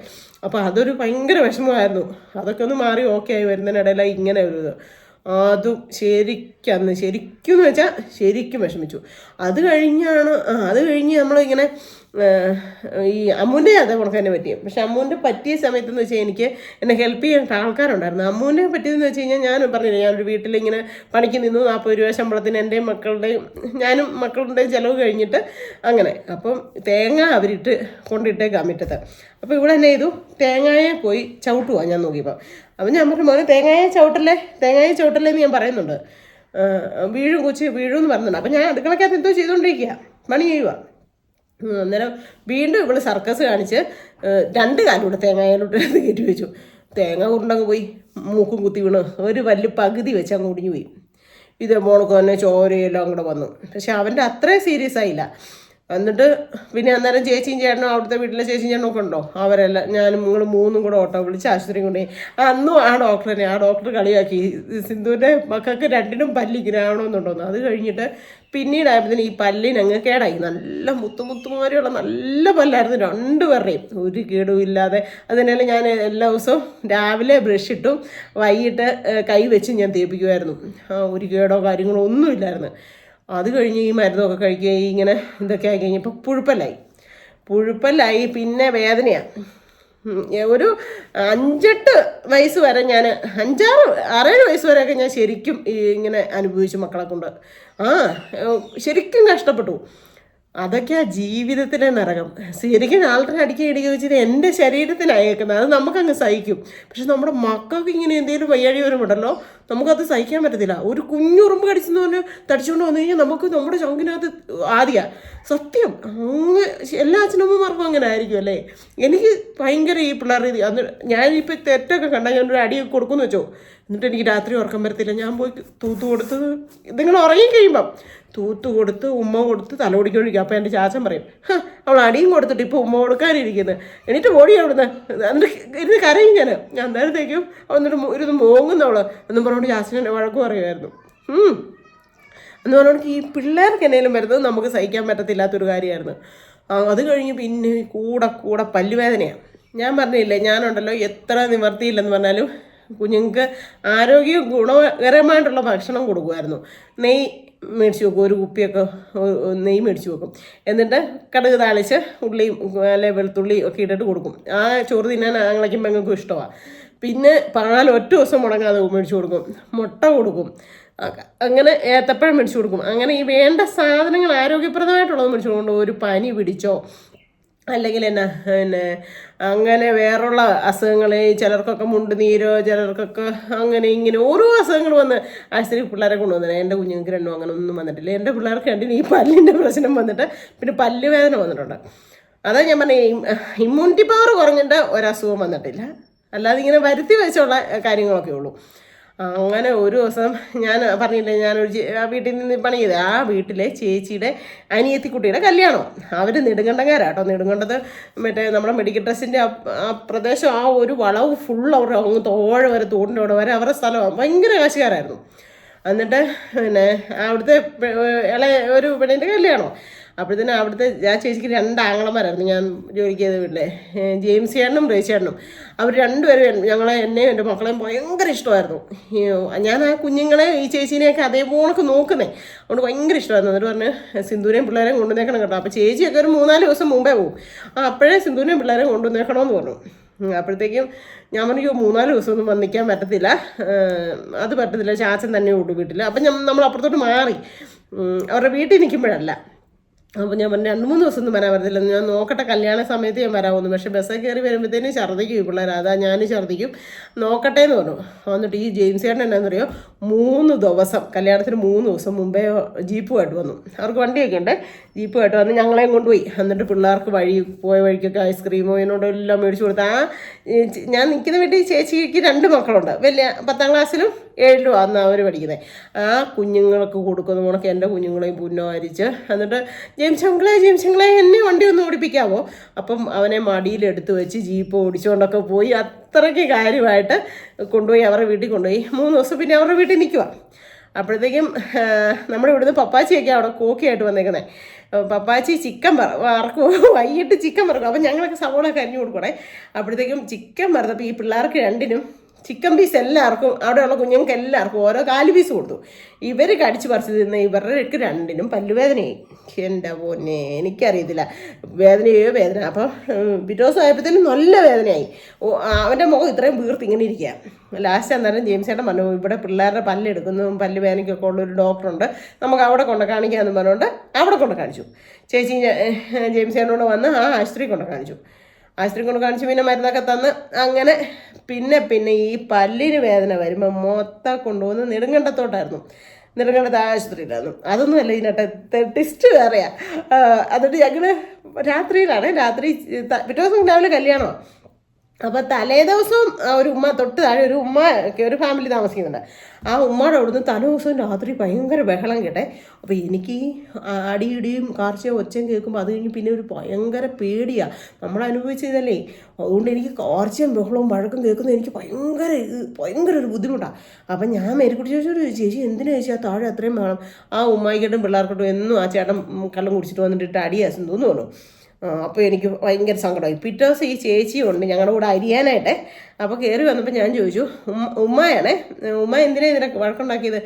Speaker 1: അപ്പോൾ അതൊരു ഭയങ്കര വിഷമമായിരുന്നു. അതൊക്കെ ഒന്ന് മാറി ഓക്കെ ആയി വരുന്നതിനിടയിലാണ് ഇങ്ങനെ ഒരു ഇത്. അതും ശരിക്കും എന്ന് വെച്ചാൽ ശരിക്കും വിഷമിച്ചു. അത് കഴിഞ്ഞ് നമ്മളിങ്ങനെ ഈ അമ്മൂൻ്റെ അതേ കണക്ക് തന്നെ പറ്റിയത്. പക്ഷെ അമ്മൂൻ്റെ പറ്റിയ സമയത്തെന്ന് വെച്ചാൽ എനിക്ക് എന്നെ ഹെൽപ്പ് ചെയ്യാൻ ആൾക്കാരുണ്ടായിരുന്നു. അമ്മൂൻ്റെ പറ്റിയതെന്ന് വെച്ച് കഴിഞ്ഞാൽ ഞാൻ പറഞ്ഞില്ല, ഞാനൊരു വീട്ടിലിങ്ങനെ പണിക്ക് നിന്നു 40 രൂപ ശമ്പളത്തിന് എൻ്റെയും ഞാനും മക്കളുടെയും ചിലവ് കഴിഞ്ഞിട്ട് അങ്ങനെ. അപ്പം തേങ്ങ അവരിട്ട് കൊണ്ടിട്ടേക്കാം മുറ്റത്ത്. അപ്പോൾ ഇവിടെ എന്നെ ചെയ്തു, തേങ്ങയെ പോയി ചവിട്ടുവാ ഞാൻ നോക്കിയപ്പോൾ. അപ്പം ഞാൻ പറഞ്ഞു മോനെ തേങ്ങയെ ചവിട്ടല്ലേ എന്ന് ഞാൻ പറയുന്നുണ്ട്. വീഴും എന്ന് പറയുന്നുണ്ട്. അപ്പം ഞാൻ അടുക്കളക്കകത്ത് എന്തോ ചെയ്തുകൊണ്ടിരിക്കുക, പണി ചെയ്യുക. അന്നേരം വീണ്ടും ഇവള് സർക്കസ് കാണിച്ച് 2 കാലൂടെ തേങ്ങയിലോട്ട് കയറ്റി വെച്ചു. തേങ്ങ കൊണ്ടങ്ങ് പോയി മൂക്കും കുത്തി വീണ് ഒരു വലിയ പകുതി വെച്ച് അങ്ങ് ഒടിഞ്ഞു പോയി. ഇത് മോൾക്ക് തന്നെ ചോരയെല്ലാം കൂടെ വന്നു. പക്ഷെ അവൻ്റെ അത്രയും സീരിയസ് ആയില്ല. എന്നിട്ട് പിന്നെ അന്നേരം ചേച്ചിയും ചേട്ടനും അവിടുത്തെ വീട്ടിലെ ചേച്ചിയും ചേട്ടനും ഒക്കെ ഉണ്ടോ, അവരെല്ലാം ഞാനും നിങ്ങൾ 3 കൂടെ ഓട്ടോ വിളിച്ച് ആശുപത്രി കൊണ്ടുപോയി. അന്നും ആ ഡോക്ടർ കളിയാക്കി, സിന്ധുവിൻ്റെ മക്കൾക്ക് 2നും പല്ലിങ്ങനെ ആവണമെന്നുണ്ടോന്ന്. അത് കഴിഞ്ഞിട്ട് പിന്നീടായപ്പോഴത്തേന് ഈ പല്ലിനങ്ങ് കേടായി. നല്ല മുത്തുമാരിയുള്ള നല്ല പല്ലായിരുന്നു 2 പേരുടെയും, ഒരു കേടും ഇല്ലാതെ. അതിനാലും ഞാൻ എല്ലാ ദിവസവും രാവിലെ ബ്രഷ് ഇട്ടും വൈകിട്ട് കൈ വെച്ച് ഞാൻ തേപ്പിക്കുമായിരുന്നു. ഒരു കേടോ കാര്യങ്ങളോ ഒന്നുമില്ലായിരുന്നു. അത് കഴിഞ്ഞ് ഈ മരുന്നൊക്കെ കഴിക്കുക ഇങ്ങനെ ഇതൊക്കെ ആയി കഴിഞ്ഞപ്പോൾ പുഴുപ്പല്ലായി. പിന്നെ വേദനയാണ്. ഒരു 5-8 വയസ്സ് വരെ ഞാൻ 6-7 വയസ്സ് വരെയൊക്കെ ഞാൻ ശരിക്കും ഇങ്ങനെ അനുഭവിച്ചു മക്കളെ കൊണ്ട്. ശരിക്കും കഷ്ടപ്പെട്ടു. അതൊക്കെയാ ജീവിതത്തിലെ നരകം. ശരിക്കും ആൾക്കാരെ അടിക്കുക വെച്ചിട്ട് എൻ്റെ ശരീരത്തിനയക്കുന്നത് അത് നമുക്കങ്ങ് സഹിക്കും. പക്ഷെ നമ്മുടെ മക്കൾക്ക് ഇങ്ങനെ എന്തെങ്കിലും വയ്യാഴി വരുമ്പോണ്ടല്ലോ നമുക്കത് സഹിക്കാൻ പറ്റത്തില്ല. ഒരു കുഞ്ഞുറുമ്പ് കടിച്ചെന്ന് പറഞ്ഞാൽ തടിച്ചുകൊണ്ട് വന്നു കഴിഞ്ഞാൽ നമുക്ക് നമ്മുടെ ചങ്കിനകത്ത് സത്യം അങ്ങ് എല്ലാ അച്ഛനമ്മമാർക്കും അങ്ങനെ ആയിരിക്കും അല്ലേ. എനിക്ക് ഭയങ്കര ഈ പിള്ളേർ അന്ന് ഞാനിപ്പോൾ തെറ്റൊക്കെ കണ്ടാൽ ഞാനൊരു അടിയൊക്കെ കൊടുക്കുമെന്ന് വെച്ചോ, എന്നിട്ട് എനിക്ക് രാത്രി ഉറക്കം വരത്തില്ല. ഞാൻ പോയി തൂത്ത് കൊടുത്തത് നിങ്ങൾ ഉറങ്ങി കഴിയുമ്പം തൂത്ത് കൊടുത്ത് ഉമ്മ കൊടുത്ത് തല ഓടിക്കൊഴിക്കും. അപ്പോൾ എൻ്റെ ചാച്ചൻ പറയും, അവൾ അടിയും കൊടുത്തിട്ട് ഇപ്പോൾ ഉമ്മ കൊടുക്കാനിരിക്കുന്നത്, എന്നിട്ട് ഓടി അവിടുന്ന് എന്നിട്ട് ഇരുന്ന് കരയും. ഞാൻ അന്നേരത്തേക്കും എന്നിട്ട് ഇരുന്ന് മോങ്ങുന്നവള് എന്നും പറഞ്ഞുകൊണ്ട് ചാച്ചനെ വഴക്ക് പറയുമായിരുന്നു. എന്ന് പറഞ്ഞുകൊണ്ട് ഈ പിള്ളേർക്ക് എന്തെങ്കിലും വരുന്നത് നമുക്ക് സഹിക്കാൻ പറ്റത്തില്ലാത്തൊരു കാര്യമായിരുന്നു. അത് കഴിഞ്ഞ് പിന്നെ കൂടെ പല്ലുവേദനയാണ്. ഞാൻ പറഞ്ഞില്ലേ, ഞാനുണ്ടല്ലോ എത്ര നിവർത്തിയില്ലെന്ന് പറഞ്ഞാലും കുഞ്ഞുങ്ങൾക്ക് ആരോഗ്യവും ഗുണകരമായിട്ടുള്ള ഭക്ഷണം കൊടുക്കുമായിരുന്നു. നെയ്യ് മേടിച്ച് വെക്കും, ഒരു കുപ്പിയൊക്കെ നെയ്യ് മേടിച്ച് വെക്കും. എന്നിട്ട് കടുക് താളിച്ച് ഉള്ളിയും അല്ലെ വെളുത്തുള്ളിയും ഒക്കെ ഇട്ടിട്ട് കൊടുക്കും. ആ ചോറ് തിന്നാൻ ആങ്ങളയ്ക്കും പെങ്ങൾക്കും ഇഷ്ടമാണ്. പിന്നെ പാൽ 1 ദിവസം മുടങ്ങാതെ മേടിച്ച് കൊടുക്കും, മുട്ട കൊടുക്കും, അങ്ങനെ ഏത്തപ്പഴം മേടിച്ച് കൊടുക്കും. അങ്ങനെ ഈ വേണ്ട സാധനങ്ങൾ ആരോഗ്യപ്രദമായിട്ടുള്ളത് മേടിച്ച് കൊടുക്കും. ഒരു പനി പിടിച്ചോ അല്ലെങ്കിൽ പിന്നെ അങ്ങനെ വേറുള്ള അസുഖങ്ങൾ, ചിലർക്കൊക്കെ മുണ്ടുനീരോ ചിലർക്കൊക്കെ അങ്ങനെ ഇങ്ങനെ ഓരോ അസുഖങ്ങൾ വന്ന് ആശുപത്രി പിള്ളേരെ കൊണ്ടുവന്നത്. എൻ്റെ കുഞ്ഞുങ്ങൾക്ക് 2 അങ്ങനെ ഒന്നും വന്നിട്ടില്ല. എൻ്റെ പിള്ളേർക്ക് 2 ഈ പല്ലിൻ്റെ പ്രശ്നം വന്നിട്ട് പിന്നെ പല്ലുവേദന വന്നിട്ടുണ്ട്. അതാ ഞാൻ പറഞ്ഞ ഇമ്മ്യൂണിറ്റി പവർ കുറഞ്ഞിട്ട് ഒരസുഖം വന്നിട്ടില്ല. അല്ലാതെ ഇങ്ങനെ വരുത്തി വെച്ചുള്ള കാര്യങ്ങളൊക്കെ ഉള്ളൂ. അങ്ങനെ ഒരു ദിവസം ഞാൻ പറഞ്ഞില്ലേ, ഞാനൊരു വീട്ടിൽ നിന്ന് പണി ചെയ്ത് ആ വീട്ടിലെ ചേച്ചിയുടെ അനിയത്തിക്കുട്ടിയുടെ കല്യാണം. അവർ നെടുങ്കണ്ടങ്കാരാട്ടോ. നെടുങ്കണ്ടത് മറ്റേ നമ്മുടെ മെഡിക്കൽ ട്രസ്റ്റിൻ്റെ ആ പ്രദേശം, ആ ഒരു വളവ് ഫുൾ അവർ അങ്ങ് തോഴ വരെ തോടിൻ്റെ അവിടെ വരെ അവരുടെ സ്ഥലമാണ്. ഭയങ്കര കാശുകാരായിരുന്നു. എന്നിട്ട് പിന്നെ അവിടുത്തെ ഒരു പെണ്ണിൻ്റെ കല്യാണം. അപ്പോഴത്തേനും അവിടുത്തെ ആ ചേച്ചിക്ക് 2 ആങ്ങളമാരായിരുന്നു ഞാൻ ജോലിക്ക് ചെയ്ത വീട്ടിലെ, ജെയിംസ് ചേട്ടനും റേസ് ചേട്ടനും. അവർ 2 പേരും എന്നെയും എൻ്റെ മക്കളെയും ഭയങ്കര ഇഷ്ടമായിരുന്നു. ഞാൻ ആ കുഞ്ഞുങ്ങളെ ഈ ചേച്ചീനെയൊക്കെ അതേപോലൊക്കെ നോക്കുന്നേ, അതുകൊണ്ട് ഭയങ്കര ഇഷ്ടമായിരുന്നു. എന്നിട്ട് പറഞ്ഞ് സിന്ധുവിനെയും പിള്ളേരെയും കൊണ്ടുവന്നേക്കണം കേട്ടോ. അപ്പോൾ ചേച്ചിയൊക്കെ ഒരു 3-4 ദിവസം മുമ്പേ പോകും. അപ്പോഴേ സിന്ധുവിനെയും പിള്ളേരെയും കൊണ്ടുവന്നേക്കണമെന്ന് പറഞ്ഞു. അപ്പോഴത്തേക്കും ഞാൻ പറഞ്ഞു 3-4 ദിവസമൊന്നും വന്നിക്കാൻ പറ്റത്തില്ല, അത് പറ്റത്തില്ല, ചാച്ചൻ തന്നെ ഉള്ളൂ വീട്ടിൽ. അപ്പം നമ്മൾ അപ്പുറത്തോട്ട് മാറി അവരുടെ വീട്ടിൽ നിൽക്കുമ്പോഴല്ല. അപ്പോൾ ഞാൻ പറഞ്ഞു 2-3 ദിവസം ഒന്നും വരാൻ പറ്റത്തില്ല, ഞാൻ നോക്കട്ടെ, കല്യാണ സമയത്ത് ഞാൻ വരാമെന്ന്. പക്ഷേ ബസ്സിൽ കയറി വരുമ്പോഴത്തേനും ഛർദ്ദിക്കും ഈ പിള്ളേർ, അതാ ഞാനും ഛർദ്ദിക്കും, നോക്കട്ടെ എന്ന് പറഞ്ഞു. എന്നിട്ട് ഈ ജെയിംസ് ചേട്ടൻ എന്നാണെന്നറിയോ, 3 ദിവസം കല്യാണത്തിന് 3 ദിവസം മുമ്പേ ജീപ്പുമായിട്ട് വന്നു. അവർക്ക് വണ്ടിയൊക്കെ ഉണ്ട്, ജീപ്പുമായിട്ട് വന്ന് ഞങ്ങളെയും കൊണ്ടുപോയി. എന്നിട്ട് പിള്ളേർക്ക് പോയ വഴിക്കൊക്കെ ഐസ്ക്രീമോ ഇതിനോടെല്ലാം മേടിച്ചു കൊടുത്തു. ഞാൻ നിൽക്കുന്ന വീട്ടിൽ ചേച്ചിക്ക് 2 മക്കളുണ്ട്, വലിയ 10ാം ക്ലാസ്സിലും 7ലും അന്ന് അവർ പഠിക്കുന്നത്. ആ കുഞ്ഞുങ്ങൾക്ക് കൊടുക്കുന്ന കണക്ക് എൻ്റെ കുഞ്ഞുങ്ങളെയും പുന്നരിച്ച്, എന്നിട്ട് ജെയിംസ് അങ്കിളെ എന്നെ വണ്ടി ഒന്ന് ഓടിപ്പിക്കാമോ? അപ്പം അവനെ മടിയിലെടുത്ത് വെച്ച് ജീപ്പ് ഓടിച്ചുകൊണ്ടൊക്കെ പോയി. അത്രയ്ക്ക് കാര്യമായിട്ട് കൊണ്ടുപോയി, അവരുടെ വീട്ടിൽ കൊണ്ടുപോയി. 3 ദിവസം പിന്നെ അവരുടെ വീട്ടിൽ നിൽക്കുക. അപ്പോഴത്തേക്കും നമ്മുടെ ഇവിടുന്ന് പപ്പാച്ചിയൊക്കെ അവിടെ കോക്കിയായിട്ട് വന്നേക്കുന്നത്. പപ്പാച്ചി ചിക്കൻ വറക്കും, വൈകിട്ട് ചിക്കൻ വറക്കും. അപ്പം ഞങ്ങളൊക്കെ സവോളൊക്കെ അരിഞ്ഞു കൊടുക്കണേ. അപ്പോഴത്തേക്കും ചിക്കൻ വറുത്തപ്പോൾ ഈ പിള്ളേർക്ക് 2നും ചിക്കൻ പീസ് എല്ലാവർക്കും, അവിടെയുള്ള കുഞ്ഞുങ്ങൾക്ക് എല്ലാവർക്കും ഓരോ 4 പീസ് കൊടുത്തു. ഇവർ കടിച്ച് പറിച്ച് തിന്ന് ഇവർക്ക് 2നും പല്ലുവേദനയായി. എൻ്റെ പൊന്നെ, എനിക്കറിയത്തില്ല വേദന. അപ്പം പിറ്റേ ദിവസം ആയപ്പോഴത്തേനും നല്ല വേദനയായി. അവൻ്റെ മുഖം ഇത്രയും വീർത്ത് ഇങ്ങനെ ഇരിക്കുക. ലാസ്റ്റ് അന്നേരം ജെയിംസ് ചേട്ടൻ പറഞ്ഞു, ഇവിടെ പിള്ളേരുടെ പല്ലെടുക്കുന്നതും പല്ല് വേദനയ്ക്കൊക്കെ ഉള്ളൊരു ഡോക്ടറുണ്ട്, നമുക്ക് അവിടെ കൊണ്ട് കാണിക്കാമെന്ന് പറഞ്ഞുകൊണ്ട് അവിടെ കൊണ്ട് കാണിച്ചു. ചേച്ചി ജെയിംസ് ചേട്ടനോട് വന്ന് ആ ആശുപത്രി കൊണ്ട് കാണിച്ചു. ആശുപത്രി കൊണ്ട് കാണിച്ച് പിന്നെ മരുന്നൊക്കെ തന്ന് അങ്ങനെ പിന്നെ ഈ പല്ലിന് വേദന വരുമ്പോൾ മൊത്തം കൊണ്ടുപോകുന്ന നെടുങ്കണ്ടത്ത് ആശുപത്രിയിലായിരുന്നു. അതൊന്നുമല്ല ഇതിനകത്ത് ടെസ്റ്റ് വേറെയാ. എന്നിട്ട് ഞങ്ങൾ രാത്രി പിറ്റേ ദിവസം രാവിലെ കല്യാണമാണ്. അപ്പോൾ തലേ ദിവസം ഒരു ഉമ്മ തൊട്ട് താഴെ ഒരു ഫാമിലി താമസിക്കുന്നുണ്ട്. ആ ഉമ്മയുടെ അവിടുന്ന് തലേ ദിവസം രാത്രി ഭയങ്കര ബഹളം കേട്ടെ. അപ്പോൾ എനിക്ക് ഈ അടിയിടിയും കാർച്ചയും ഒച്ചയും കേൾക്കുമ്പോൾ അത് കഴിഞ്ഞ് പിന്നെ ഒരു ഭയങ്കര പേടിയാണ്, നമ്മൾ അനുഭവിച്ചതല്ലേ. അതുകൊണ്ട് എനിക്ക് കാർച്ചയും ബഹളവും വഴക്കും കേൾക്കുന്നത് എനിക്ക് ഭയങ്കര ഒരു ബുദ്ധിമുട്ടാണ്. അപ്പം ഞാൻ മേരിക്കുട്ടി ചോദിച്ചോട് ചേച്ചി എന്തിനാ ചേച്ചി ആ താഴെ അത്രയും വേണം? ആ ഉമ്മായിക്കോട്ടും പിള്ളേർക്കോട്ടും എന്നും ആ ചേട്ടൻ കള്ളം കുടിച്ചിട്ട് വന്നിട്ട് അടിയാസം തോന്നുന്നു. അപ്പോൾ എനിക്ക് ഭയങ്കര സങ്കടമായി. പിറ്റേ ദിവസം ഈ ചേച്ചിയുണ്ട് ഞങ്ങളുടെ കൂടെ അരിയാനായിട്ട്. അപ്പോൾ കയറി വന്നപ്പോൾ ഞാൻ ചോദിച്ചു, ഉമ്മ എന്തിനാ ഇതിനൊക്കെ വഴക്കുണ്ടാക്കിയത്?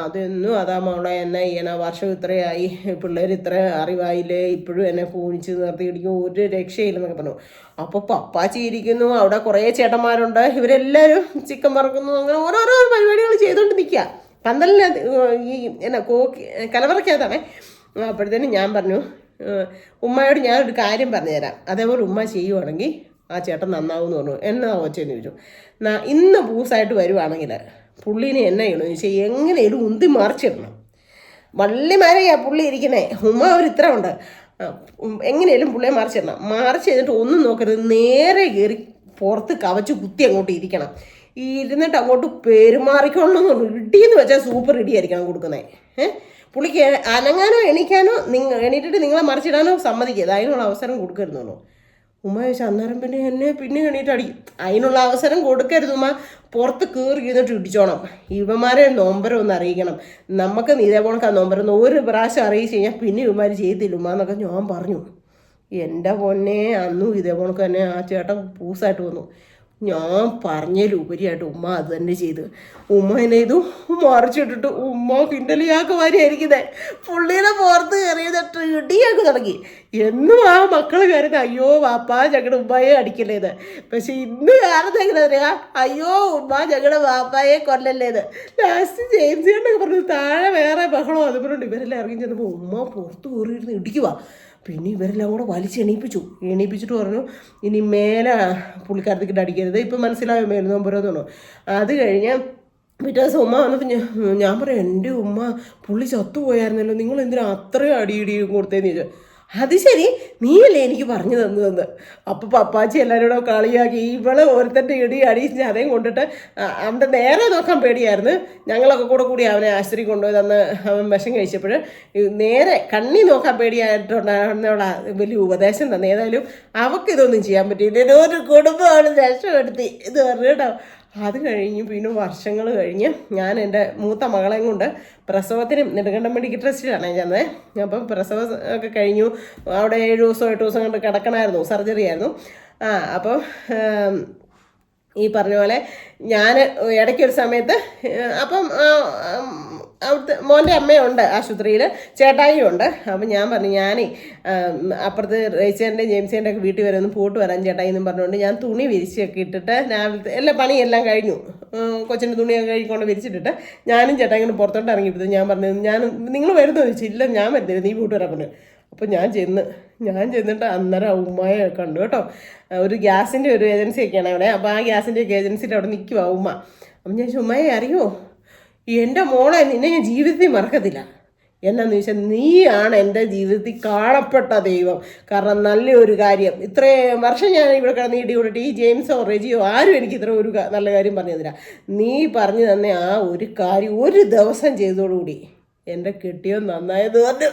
Speaker 1: അതൊന്നും അതാ മോളെ, എന്നെ ചെയ്യണ വർഷം ഇത്രയായി, പിള്ളേർ ഇത്ര അറിവായില്ലേ, ഇപ്പോഴും എന്നെ പൂണിച്ച് നിർത്തിയിടിക്കും, ഒരു രക്ഷയില്ലെന്നൊക്കെ പറഞ്ഞു. അപ്പോൾ പപ്പാച്ചി ഇരിക്കുന്നു, അവിടെ കുറേ ചേട്ടന്മാരുണ്ട്, ഇവരെല്ലാവരും ചിക്കൻ വറക്കുന്നു, അങ്ങനെ ഓരോരോ പരിപാടികൾ ചെയ്തുകൊണ്ട് നിൽക്കുക. പന്തലിനകത്ത് ഈ കലവറയ്ക്കകത്താണേ. അപ്പോഴത്തേനും ഞാൻ പറഞ്ഞു, ഉമ്മയോട് ഞാനൊരു കാര്യം പറഞ്ഞുതരാം, അതേപോലെ ഉമ്മ ചെയ്യുവാണെങ്കിൽ ആ ചേട്ടൻ നന്നാവും എന്ന് പറഞ്ഞു. എന്നാ ഓച്ചെന്ന് ചോദിച്ചു. ഇന്ന് പൂസായിട്ട് വരുവാണെങ്കിൽ പുള്ളീനെ എന്നാ ചെയ്യണമെന്ന് ചോദിച്ചാൽ എങ്ങനെയും ഉന്തി മറിച്ചിടണം. വള്ളിമാരെയാ പുള്ളി ഇരിക്കുന്നേ, ഉമ്മ ഇത്ര ഉണ്ട്, എങ്ങനെയും പുള്ളിയെ മറിച്ചിടണം. മറിച്ച് ചെയ്തിട്ട് ഒന്നും നോക്കരുത്, നേരെ കയറി പുറത്ത് കവച്ച് കുത്തി അങ്ങോട്ട് ഇരിക്കണം. ഇരുന്നിട്ട് അങ്ങോട്ട് പെരുമാറിക്കൊള്ളണം എന്ന് പറഞ്ഞു. ഇടിയെന്ന് വെച്ചാൽ സൂപ്പർ ഇടിയായിരിക്കണം കൊടുക്കുന്നത്. പുള്ളിക്ക് അനങ്ങാനോ എണീക്കാനോ എണീറ്റിട്ട് നിങ്ങളെ മറിച്ചിടാനോ സമ്മതിക്കരുത്, അതിനുള്ള അവസരം കൊടുക്കരുതെന്നോ. ഉമ്മ ചോദിച്ചാൽ അന്നേരം പിന്നെ എണീറ്റ് അടിക്കും. അതിനുള്ള അവസരം കൊടുക്കരുത് ഉമ്മ, പുറത്ത് കയറി ഇരുന്നിട്ട് ഇടിച്ചോണം. ഇവന്മാരെ നൊമ്പരം ഒന്ന് അറിയിക്കണം, നമുക്ക് ഇതേപോണക്കാ നൊമ്പരം ഒരു പ്രാവശ്യം അറിയിച്ച് കഴിഞ്ഞാൽ പിന്നെ ഇവന്മാർ ചെയ്തില്ല ഉമ്മ എന്നൊക്കെ ഞാൻ പറഞ്ഞു. എൻ്റെ പൊന്നെ, അന്നും ഇതേപോണക്ക് തന്നെ ആ ചേട്ടൻ പൂസായിട്ട് വന്നു. ഞാൻ പറഞ്ഞതിലുപരിയായിട്ട് ഉമ്മ അത് തന്നെ ചെയ്ത്. ഉമ്മ എന്നെ ഇത് മറിച്ചിട്ടിട്ട് ഉമ്മ കിണ്ടലിയാക്ക് വരെയായിരിക്കുന്നേ. പുള്ളീനെ പുറത്ത് കയറിയതിട്ട് ഇടിയാക്കി തുടങ്ങി. എന്നും ആ മക്കൾ കയറുന്നത് അയ്യോ വാപ്പാ ഞങ്ങളുടെ ഉമ്മയെ അടിക്കല്ലേത്. പക്ഷെ ഇന്ന് കാരണം എങ്ങനെ അറിയാം, അയ്യോ ഉമ്മ ഞങ്ങളുടെ വാപ്പായെ കൊല്ലല്ലേത്. ലാസ്റ്റ് ജെയിംസ് ചേട്ടനൊക്കെ പറഞ്ഞു താഴെ വേറെ ബഹളോ അത് പറഞ്ഞുകൊണ്ട് ഇവരെല്ലാം ഇറങ്ങി ചെന്നപ്പോൾ ഉമ്മ പുറത്ത് കയറിയിരുന്ന് ഇടിക്കുക. പിന്നെ ഇവരെല്ലാം കൂടെ എണീപ്പിച്ചിട്ട് പറഞ്ഞു ഇനി മേലെ പുള്ളിക്കാരത്തേക്കിട്ട് അടിക്കരുത്. ഇപ്പം മനസ്സിലായോ മേലെ നൊമ്പരോന്ന്. അത് കഴിഞ്ഞ് പിറ്റേ ദിവസം ഉമ്മ വന്നപ്പോൾ ഞാൻ പറയാം, എൻ്റെ ഉമ്മ പുള്ളി ചത്തുപോയായിരുന്നല്ലോ, നിങ്ങൾ എന്തിനാ അത്രയും അടിയിടിയും കൊടുത്തതെന്ന് ചോദിച്ചു. അത് ശരി, നീയല്ലേ എനിക്ക് പറഞ്ഞു തന്നു. അപ്പോൾ പപ്പാച്ചി എല്ലാവരും കൂടെ കളിയാക്കി. ഇവള് ഒരുത്തൻ്റെ ഇടി അടിച്ച് അതേം കൊണ്ടിട്ട് അവൻ്റെ നേരെ നോക്കാൻ പേടിയായിരുന്നു. ഞങ്ങളൊക്കെ കൂടി അവനെ ആശുപത്രി കൊണ്ടുപോയി തന്ന് അവൻ വിഷം കഴിച്ചപ്പോൾ നേരെ കണ്ണി നോക്കാൻ പേടിയായിട്ടുണ്ടായിരുന്നവളാ വലിയ ഉപദേശം തന്നെ. ഏതായാലും അവൾക്ക് ഇതൊന്നും ചെയ്യാൻ പറ്റിയില്ല, ഒരു കുടുംബമാണ് രക്ഷപ്പെടുത്തി ഇത് പറഞ്ഞു കേട്ടോ. അത് കഴിഞ്ഞ് പിന്നെ വർഷങ്ങൾ കഴിഞ്ഞ് ഞാൻ എൻ്റെ മൂത്ത മകളെയും കൊണ്ട് പ്രസവത്തിനും നെടുങ്കണ്ടം മെഡിക്കൽ ട്രസ്റ്റിലാണ് ചെന്നത്. അപ്പം പ്രസവം ഒക്കെ കഴിഞ്ഞു. അവിടെ 7 ദിവസം 8 ദിവസം കൊണ്ട് കിടക്കണമായിരുന്നു, സർജറി ആയിരുന്നു. അപ്പം ഈ പറഞ്ഞ പോലെ ഞാൻ ഇടയ്ക്കൊരു സമയത്ത് അപ്പം അവിടുത്തെ മോൻ്റെ അമ്മയുണ്ട് ആശുപത്രിയിൽ, ചേട്ടായിയും ഉണ്ട്. അപ്പം ഞാൻ പറഞ്ഞു ഞാനേ അപ്പുറത്ത് റേച്ചേൻ്റെയും ജെയിംസിൻ്റെ ഒക്കെ വീട്ടിൽ വരെ ഒന്ന് പോയിട്ട് വരാൻ ചേട്ടായി എന്നും പറഞ്ഞുകൊണ്ട് ഞാൻ തുണി വിരിച്ചൊക്കെ ഇട്ടിട്ട് രാവിലത്തെ എല്ലാ പണിയെല്ലാം കഴിഞ്ഞു, കൊച്ചിൻ്റെ തുണിയൊക്കെ കഴിക്കൊണ്ട് വിരിച്ചിട്ടിട്ട് ഞാനും ചേട്ടായി ഇങ്ങനെ പുറത്തോട്ട് ഇറങ്ങിയിട്ട് ഞാൻ പറഞ്ഞു നിങ്ങൾ വരുന്നോ ചോദിച്ചു. ഇല്ല ഞാൻ വരുന്നില്ല, നീ പോയിട്ട് വരാൻ പറഞ്ഞു. അപ്പോൾ ഞാൻ ചെന്നിട്ട് അന്നേരം ഉമ്മയെ കണ്ടു കേട്ടോ. ഒരു ഗ്യാസിൻ്റെ ഒരു ഏജൻസിയൊക്കെയാണ് അവിടെ. അപ്പോൾ ആ ഗ്യാസിൻ്റെ ഒക്കെ ഏജൻസിയുടെ അവിടെ നിൽക്കുക ഉമ്മ. അപ്പം ഞാൻ ഉമ്മയെ അറിയോ, എൻ്റെ മോളെ നിന്നെ ഞാൻ ജീവിതത്തിൽ മറക്കത്തില്ല. എന്നാന്ന് ചോദിച്ചാൽ നീയാണ് എൻ്റെ ജീവിതത്തിൽ കാണപ്പെട്ട ദൈവം. കാരണം നല്ലൊരു കാര്യം ഇത്രയും വർഷം ഞാൻ ഇവിടെ കിടന്ന് ഇടികൂടിട്ട് ഈ ജെയിംസോ റെജിയോ ആരും എനിക്ക് ഇത്ര ഒരു നല്ല കാര്യം പറഞ്ഞു തന്നില്ല. നീ പറഞ്ഞു തന്നെ ആ ഒരു കാര്യം ഒരു ദിവസം ചെയ്തോടുകൂടി എൻ്റെ കെട്ടിയോ നന്നായത് പറഞ്ഞു.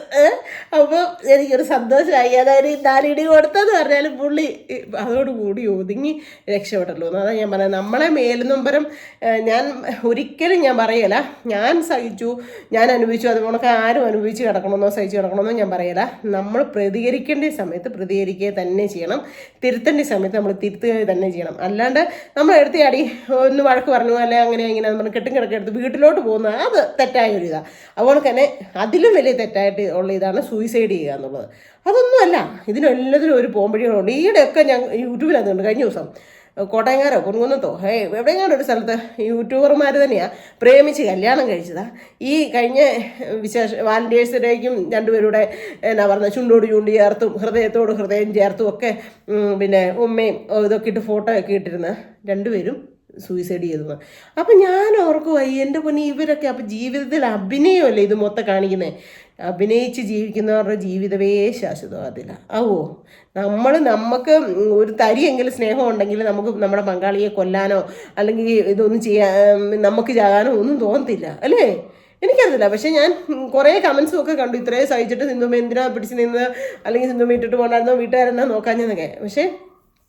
Speaker 1: അപ്പോൾ എനിക്കൊരു സന്തോഷമായി. അതായത് ഈ 4 ഇടി കൊടുത്തതെന്ന് പറഞ്ഞാലും പുള്ളി അതോടുകൂടി ഒതുങ്ങി രക്ഷപ്പെട്ടല്ലോ. അതാണ് ഞാൻ പറയുന്നത്. നമ്മളെ മേൽനൊമ്പരം ഞാൻ ഒരിക്കലും ഞാൻ പറയല ഞാൻ സഹിച്ചു, ഞാൻ അനുഭവിച്ചു, അതുപോലൊക്കെ ആരും അനുഭവിച്ച് കിടക്കണമെന്നോ സഹിച്ച് കിടക്കണമെന്നോ ഞാൻ പറയല. നമ്മൾ പ്രതികരിക്കേണ്ട സമയത്ത് പ്രതികരിക്കുക തന്നെ ചെയ്യണം, തിരുത്തേണ്ട സമയത്ത് നമ്മൾ തിരുത്തുക തന്നെ ചെയ്യണം. അല്ലാണ്ട് നമ്മൾ എടുത്തിയാടി ഒന്ന് വഴക്ക് പറഞ്ഞു അല്ലെ അങ്ങനെ ഇങ്ങനെ നമ്മൾ കെട്ടും കിടക്കെടുത്ത് വീട്ടിലോട്ട് പോകുന്നത് അത് തെറ്റായ ഒരു ഇതാണ്. അതുപോലെ തന്നെ അതിലും വലിയ തെറ്റായിട്ട് ഉള്ള ഇതാണ് സൂയിസൈഡ് ചെയ്യുക എന്നുള്ളത്. അതൊന്നുമല്ല, ഇതിനെല്ലാത്തിനും ഒരു പോംവഴികളുണ്ട്. ഈയിടെയൊക്കെ ഞാൻ യൂട്യൂബിലതുണ്ട്. കഴിഞ്ഞ ദിവസം കോട്ടയംകാരോ കുറുകുന്നത്തോ എവിടെയെങ്കിലും ഒരു സ്ഥലത്ത് യൂട്യൂബർമാർ തന്നെയാണ് പ്രേമിച്ച് കല്യാണം കഴിച്ചതാണ്. ഈ കഴിഞ്ഞ വാലന്റൈൻസ് ഡേക്കും രണ്ടുപേരുടെ എന്നാ പറഞ്ഞത് ചുണ്ടോട് ചൂണ്ടി ചേർത്തും ഹൃദയത്തോട് ഹൃദയം ചേർത്തും ഒക്കെ പിന്നെ ഉമ്മയും ഇതൊക്കെ ഇട്ട് ഫോട്ടോ ഒക്കെ ഇട്ടിരുന്ന രണ്ടുപേരും സൂയിസൈഡ് ചെയ്തു. അപ്പം ഞാൻ ഓർക്കുവാ എൻ്റെ പൊന്നി ഇവരൊക്കെ അപ്പം ജീവിതത്തിൽ അഭിനയമല്ലേ ഇത് മൊത്തം കാണിക്കുന്നത്. അഭിനയിച്ച് ജീവിക്കുന്നവരുടെ ജീവിതമേ ശാശ്വതമാകത്തില്ല. നമുക്ക് ഒരു തരിയെങ്കിലും സ്നേഹം ഉണ്ടെങ്കിൽ നമുക്ക് നമ്മുടെ പങ്കാളിയെ കൊല്ലാനോ അല്ലെങ്കിൽ ഇതൊന്നും ചെയ്യാൻ നമുക്ക് ചാകാനോ ഒന്നും തോന്നത്തില്ല അല്ലേ? എനിക്കറിയില്ല. പക്ഷെ ഞാൻ കുറേ കമൻസും ഒക്കെ കണ്ടു, ഇത്രയും സഹിച്ചിട്ട് സിന്ധുമ്മ എന്തിനാ പിടിച്ച് നിന്ന്, അല്ലെങ്കിൽ സിന്ധുമ്മ ഇട്ടിട്ട് പോകണ്ടായിരുന്നോ, വീട്ടുകാരെന്നാ നോക്കാഞ്ഞെന്നൊക്കെ. പക്ഷേ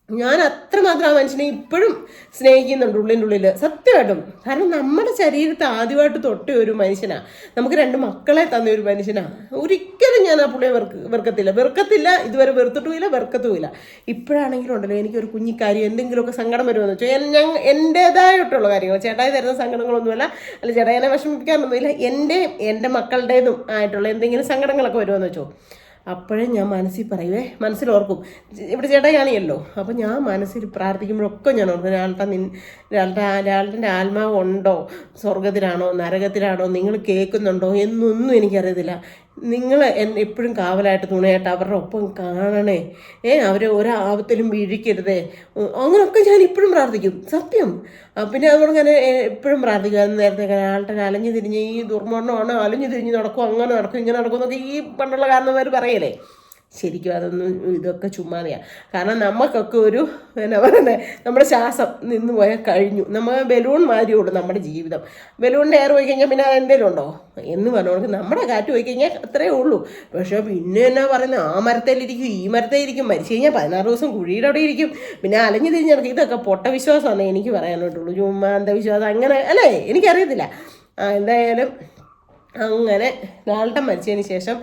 Speaker 1: ഞാൻ അത്രമാത്രം ആ മനുഷ്യനെ ഇപ്പോഴും സ്നേഹിക്കുന്നുണ്ട് ഉള്ളിൻ്റെ ഉള്ളിൽ, സത്യമായിട്ടും. കാരണം നമ്മുടെ ശരീരത്തെ ആദ്യമായിട്ട് തൊട്ട ഒരു മനുഷ്യനാണ്, നമുക്ക് 2 മക്കളെ തന്ന ഒരു മനുഷ്യനാണ്. ഒരിക്കലും ഞാൻ ആ പുള്ളിയെ വെറുക്കത്തില്ല, ഇതുവരെ വെറുത്തിട്ടുമില്ല, വെറുക്കത്തുമില്ല. ഇപ്പോഴാണെങ്കിലും ഉണ്ടല്ലോ എനിക്കൊരു കുഞ്ഞിക്കാര്യം എന്തെങ്കിലുമൊക്കെ സങ്കടം വരുമെന്ന് വെച്ചാൽ എൻ്റേതായിട്ടുള്ള കാര്യങ്ങൾ, ചേട്ടായി തരുന്ന സങ്കടങ്ങളൊന്നുമല്ല, അല്ല ചേട്ടായിനെ വിഷമിപ്പിക്കാനൊന്നുമില്ല, എൻ്റെ മക്കളുടേതും ആയിട്ടുള്ള എന്തെങ്കിലും സങ്കടങ്ങളൊക്കെ വരുമെന്ന് വെച്ചോ. അപ്പോഴേ ഞാൻ മനസ്സിലോർക്കും ഇവിടെ ചേട്ടായാണിയല്ലോ. അപ്പം ഞാൻ മനസ്സിൽ പ്രാർത്ഥിക്കുമ്പോഴൊക്കെ ഞാൻ ഓർക്കും, ഒരാളുടെ ആത്മാവ് ഉണ്ടോ, സ്വർഗത്തിലാണോ നരകത്തിലാണോ, നിങ്ങൾ കേൾക്കുന്നുണ്ടോ എന്നൊന്നും എനിക്കറിയത്തില്ല. നിങ്ങൾ എപ്പോഴും കാവലായിട്ട് തുണയായിട്ട് അവരുടെ ഒപ്പം കാണണേ, അവരെ ഒരാപത്തിലും വീഴിക്കരുതേ, അങ്ങനെയൊക്കെ ഞാൻ ഇപ്പോഴും പ്രാർത്ഥിക്കും, സത്യം. പിന്നെ അതുകൊണ്ട് ഞാൻ എപ്പോഴും പ്രാർത്ഥിക്കും. നേരത്തെ ആളുടെ അലഞ്ഞു തിരിഞ്ഞ് ഈ ദുർമരണമാണ്, അലഞ്ഞു തിരിഞ്ഞ് നടക്കും, അങ്ങനെ നടക്കും, ഇങ്ങനെ നടക്കും എന്നൊക്കെ ഈ പണ്ടുള്ള കാരണവന്മാർ പറയലേ. ശരിക്കും അതൊന്നും ഇതൊക്കെ ചുമ്മാതെയാണ്. കാരണം നമുക്കൊക്കെ ഒരു എന്നാ പറയുന്നത്, നമ്മുടെ ശ്വാസം നിന്ന് പോയാൽ കഴിഞ്ഞു. നമ്മൾ ബലൂൺ മാതിരിയുള്ളൂ നമ്മുടെ ജീവിതം. ബലൂണിൻ്റെ എയർ പോയി കഴിഞ്ഞാൽ പിന്നെ അതെന്തെങ്കിലും ഉണ്ടോ എന്ന് പറഞ്ഞോൾക്ക് നമ്മുടെ കാറ്റ് പോയി കഴിഞ്ഞാൽ അത്രയേ ഉള്ളൂ. പക്ഷേ പിന്നെ എന്നാ പറയുന്നത്, ആ മരത്തേലിരിക്കും ഈ മരത്തേലിരിക്കും, മരിച്ചു കഴിഞ്ഞാൽ 16 ദിവസം കുഴിയുടെ അവിടെ ഇരിക്കും, പിന്നെ അലഞ്ഞു തിരിഞ്ഞിറക്കും. ഇതൊക്കെ പൊട്ട വിശ്വാസമാണ് എനിക്ക് പറയാനായിട്ടുള്ളൂ, ചുമ്മാ അന്ധവിശ്വാസം അങ്ങനെ അല്ലേ, എനിക്കറിയത്തില്ല. എന്തായാലും അങ്ങനെ ആളുടെ മരിച്ചതിന് ശേഷം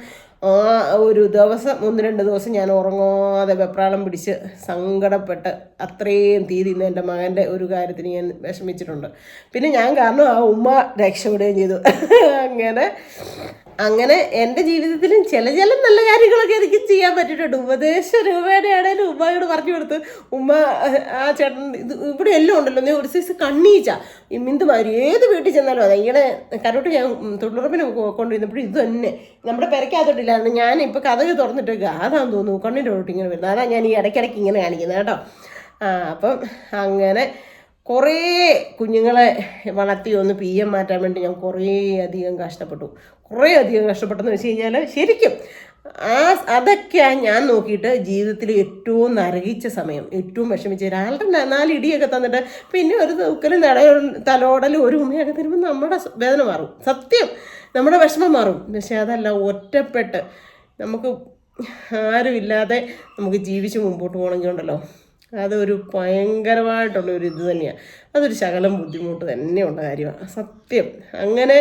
Speaker 1: ഒരു ദിവസം 1-2 ദിവസം ഞാൻ ഉറങ്ങാതെ വെപ്രാളം പിടിച്ച് സങ്കടപ്പെട്ട് അത്രയും തീരുന്ന എൻ്റെ മകൻ്റെ ഒരു കാര്യത്തിന് ഞാൻ വിഷമിച്ചിട്ടുണ്ട്. പിന്നെ ഞാൻ കാരണം ആ ഉമ്മ രക്ഷപ്പെടുകയും ചെയ്തു. അങ്ങനെ എൻ്റെ ജീവിതത്തിലും ചില നല്ല കാര്യങ്ങളൊക്കെ എനിക്ക് ചെയ്യാൻ പറ്റിയിട്ടുണ്ട്. ഉപദേശ രൂപയുടെ ആണെങ്കിലും ഉമ്മയോട് പറഞ്ഞു കൊടുത്ത്, ഉമ്മ ആ ചേട്ടൻ ഇത് ഇവിടെ എല്ലാം ഉണ്ടല്ലോ, നീ ഒരു സൈസ് കണ്ണീച്ച ഈ മിന്തുമാരി ഏത് വീട്ടിൽ ചെന്നാലും അതെ. ഇങ്ങനെ കരോട്ട് ഞാൻ തൊഴിലുറപ്പിന് കൊണ്ടുവരുന്നപ്പോഴും ഇത് തന്നെ നമ്മുടെ പെരയ്ക്കകത്തോട്ടില്ലായിരുന്നു. ഞാൻ ഇപ്പോൾ കഥക് തുറന്നിട്ടേക്കുക, അതാന്ന് തോന്നുന്നു കണ്ണിൻ്റെ തൊട്ട് ഇങ്ങനെ വരുന്നത്. അതാണ് ഞാൻ ഈ ഇടയ്ക്കിടയ്ക്ക് ഇങ്ങനെ കാണിക്കുന്നത് കേട്ടോ. അപ്പം അങ്ങനെ കുറേ കുഞ്ഞുങ്ങളെ വളർത്തി ഒന്ന് PM മാറ്റാൻ വേണ്ടി ഞാൻ കുറേ അധികം കഷ്ടപ്പെട്ടെന്ന് വെച്ച് കഴിഞ്ഞാൽ ശരിക്കും അതൊക്കെയാണ് ഞാൻ നോക്കിയിട്ട് ജീവിതത്തിൽ ഏറ്റവും നരകിച്ച സമയം, ഏറ്റവും വിഷമിച്ച. ഒരാളുടെ 4 ഇടിയൊക്കെ തന്നിട്ട് പിന്നെ ഒരു തൂക്കലും തലോടലും ഒരു ഉമ്മയൊക്കെ തരുമ്പോൾ നമ്മുടെ വേദന മാറും, സത്യം നമ്മുടെ വിഷമം മാറും. പക്ഷെ അതല്ല, ഒറ്റപ്പെട്ട് നമുക്ക് ആരുമില്ലാതെ നമുക്ക് ജീവിച്ച് മുമ്പോട്ട് പോകണമെങ്കിൽ ഉണ്ടല്ലോ, അതൊരു ഭയങ്കരമായിട്ടുള്ളൊരു ഇത് തന്നെയാണ്. അതൊരു ശകലം ബുദ്ധിമുട്ട് തന്നെയുള്ള കാര്യമാണ്, സത്യം. അങ്ങനെ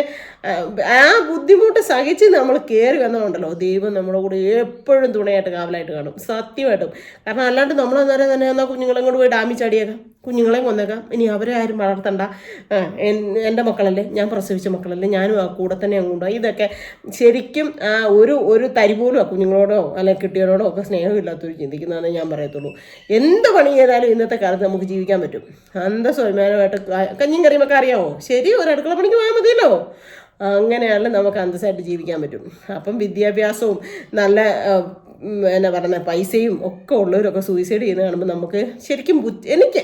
Speaker 1: ആ ബുദ്ധിമുട്ട് സഹിച്ച് നമ്മൾ കയറി വന്നതുകൊണ്ടല്ലോ, ദൈവം നമ്മുടെ കൂടെ എപ്പോഴും തുണയായിട്ട് കാവലായിട്ട് കാണും, സത്യമായിട്ടും. കാരണം അല്ലാണ്ട് നമ്മളന്നേരം തന്നെ എന്നാൽ കുഞ്ഞുങ്ങളെ കൊണ്ട് പോയി ഡാമിൽ ചാടിയേക്കാം, കുഞ്ഞുങ്ങളെയും കൊന്നേക്കാം, ഇനി അവരെ ആരും വളർത്തണ്ട, എൻ്റെ മക്കളല്ലേ, ഞാൻ പ്രസവിച്ച മക്കളല്ലേ, ഞാനും ആ കൂടെ തന്നെ അങ്ങോട്ടും. ഇതൊക്കെ ശരിക്കും ഒരു തരി പോലും ആ കുഞ്ഞുങ്ങളോടോ അല്ലെങ്കിൽ കിട്ടിയവരോടോ ഒക്കെ സ്നേഹമില്ലാത്തവർ ചിന്തിക്കുന്നതെന്ന് ഞാൻ പറയത്തുള്ളൂ. എന്ത് പണി ചെയ്താലും ഇന്നത്തെ കാലത്ത് നമുക്ക് ജീവിക്കാൻ പറ്റും, അന്തസ്വയമാനമായിട്ട്. കഞ്ഞിയും കറിയുമൊക്കെ അറിയാമോ? ശരി, ഒരു അടുക്കള പണിക്ക് പോയാൽ മതിയല്ലോ. അങ്ങനെയാണ് നമുക്ക് അന്തസ്സായിട്ട് ജീവിക്കാൻ പറ്റും. അപ്പം വിദ്യാഭ്യാസവും നല്ല എന്നാ പറയുന്നത് പൈസയും ഒക്കെ ഉള്ളവരൊക്കെ സൂയിസൈഡ് ചെയ്യുന്നത് കാണുമ്പോൾ നമുക്ക് എനിക്ക്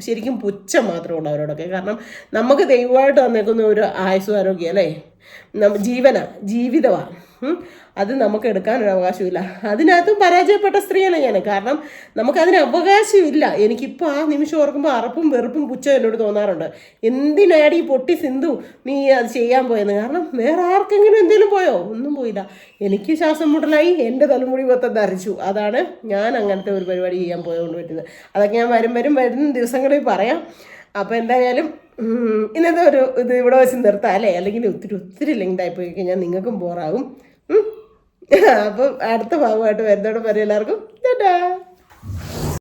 Speaker 1: ശരിക്കും പുച്ഛം മാത്രമേ ഉള്ളൂ അവരോടൊക്കെ. കാരണം നമുക്ക് ദൈവമായിട്ട് തന്നേക്കുന്ന ഒരു ആയുസ്സും ആരോഗ്യം അല്ലേ, ജീവിതമാണ്. അത് നമുക്ക് എടുക്കാനൊരു അവകാശമില്ല. അതിനകത്തും പരാജയപ്പെട്ട സ്ത്രീയാണ് ഞാൻ. കാരണം നമുക്കതിന് അവകാശമില്ല. എനിക്കിപ്പോൾ ആ നിമിഷം ഓർക്കുമ്പോൾ അറപ്പും വെറുപ്പും പുച്ഛം എന്നോട് തോന്നാറുണ്ട്. എന്തിനാടി പൊട്ടി സിന്ധു നീ അത് ചെയ്യാൻ പോയെന്ന്. കാരണം വേറെ ആർക്കെങ്കിലും എന്തെങ്കിലും പോയോ? ഒന്നും പോയില്ല. എനിക്ക് ശ്വാസം മുട്ടലായി, എൻ്റെ തലമുടി മൊത്തം ധരിച്ചു. അതാണ് ഞാൻ അങ്ങനത്തെ ഒരു പരിപാടി ചെയ്യാൻ പോയതുകൊണ്ട് പറ്റുന്നത്. അതൊക്കെ ഞാൻ വരുന്ന ദിവസങ്ങളിൽ പറയാം. അപ്പോൾ എന്തായാലും ഇന്നത്തെ ഇത് ഇവിടെ വെച്ച് നിർത്താം അല്ലേ, അല്ലെങ്കിൽ ഒത്തിരി ലെങ്തായി പോയി കഴിഞ്ഞാൽ നിങ്ങൾക്കും ബോറാകും. അപ്പം അടുത്ത ഭാഗമായിട്ട് വരുന്നതോടെ പറയാം എല്ലാവർക്കും ടാറ്റാ.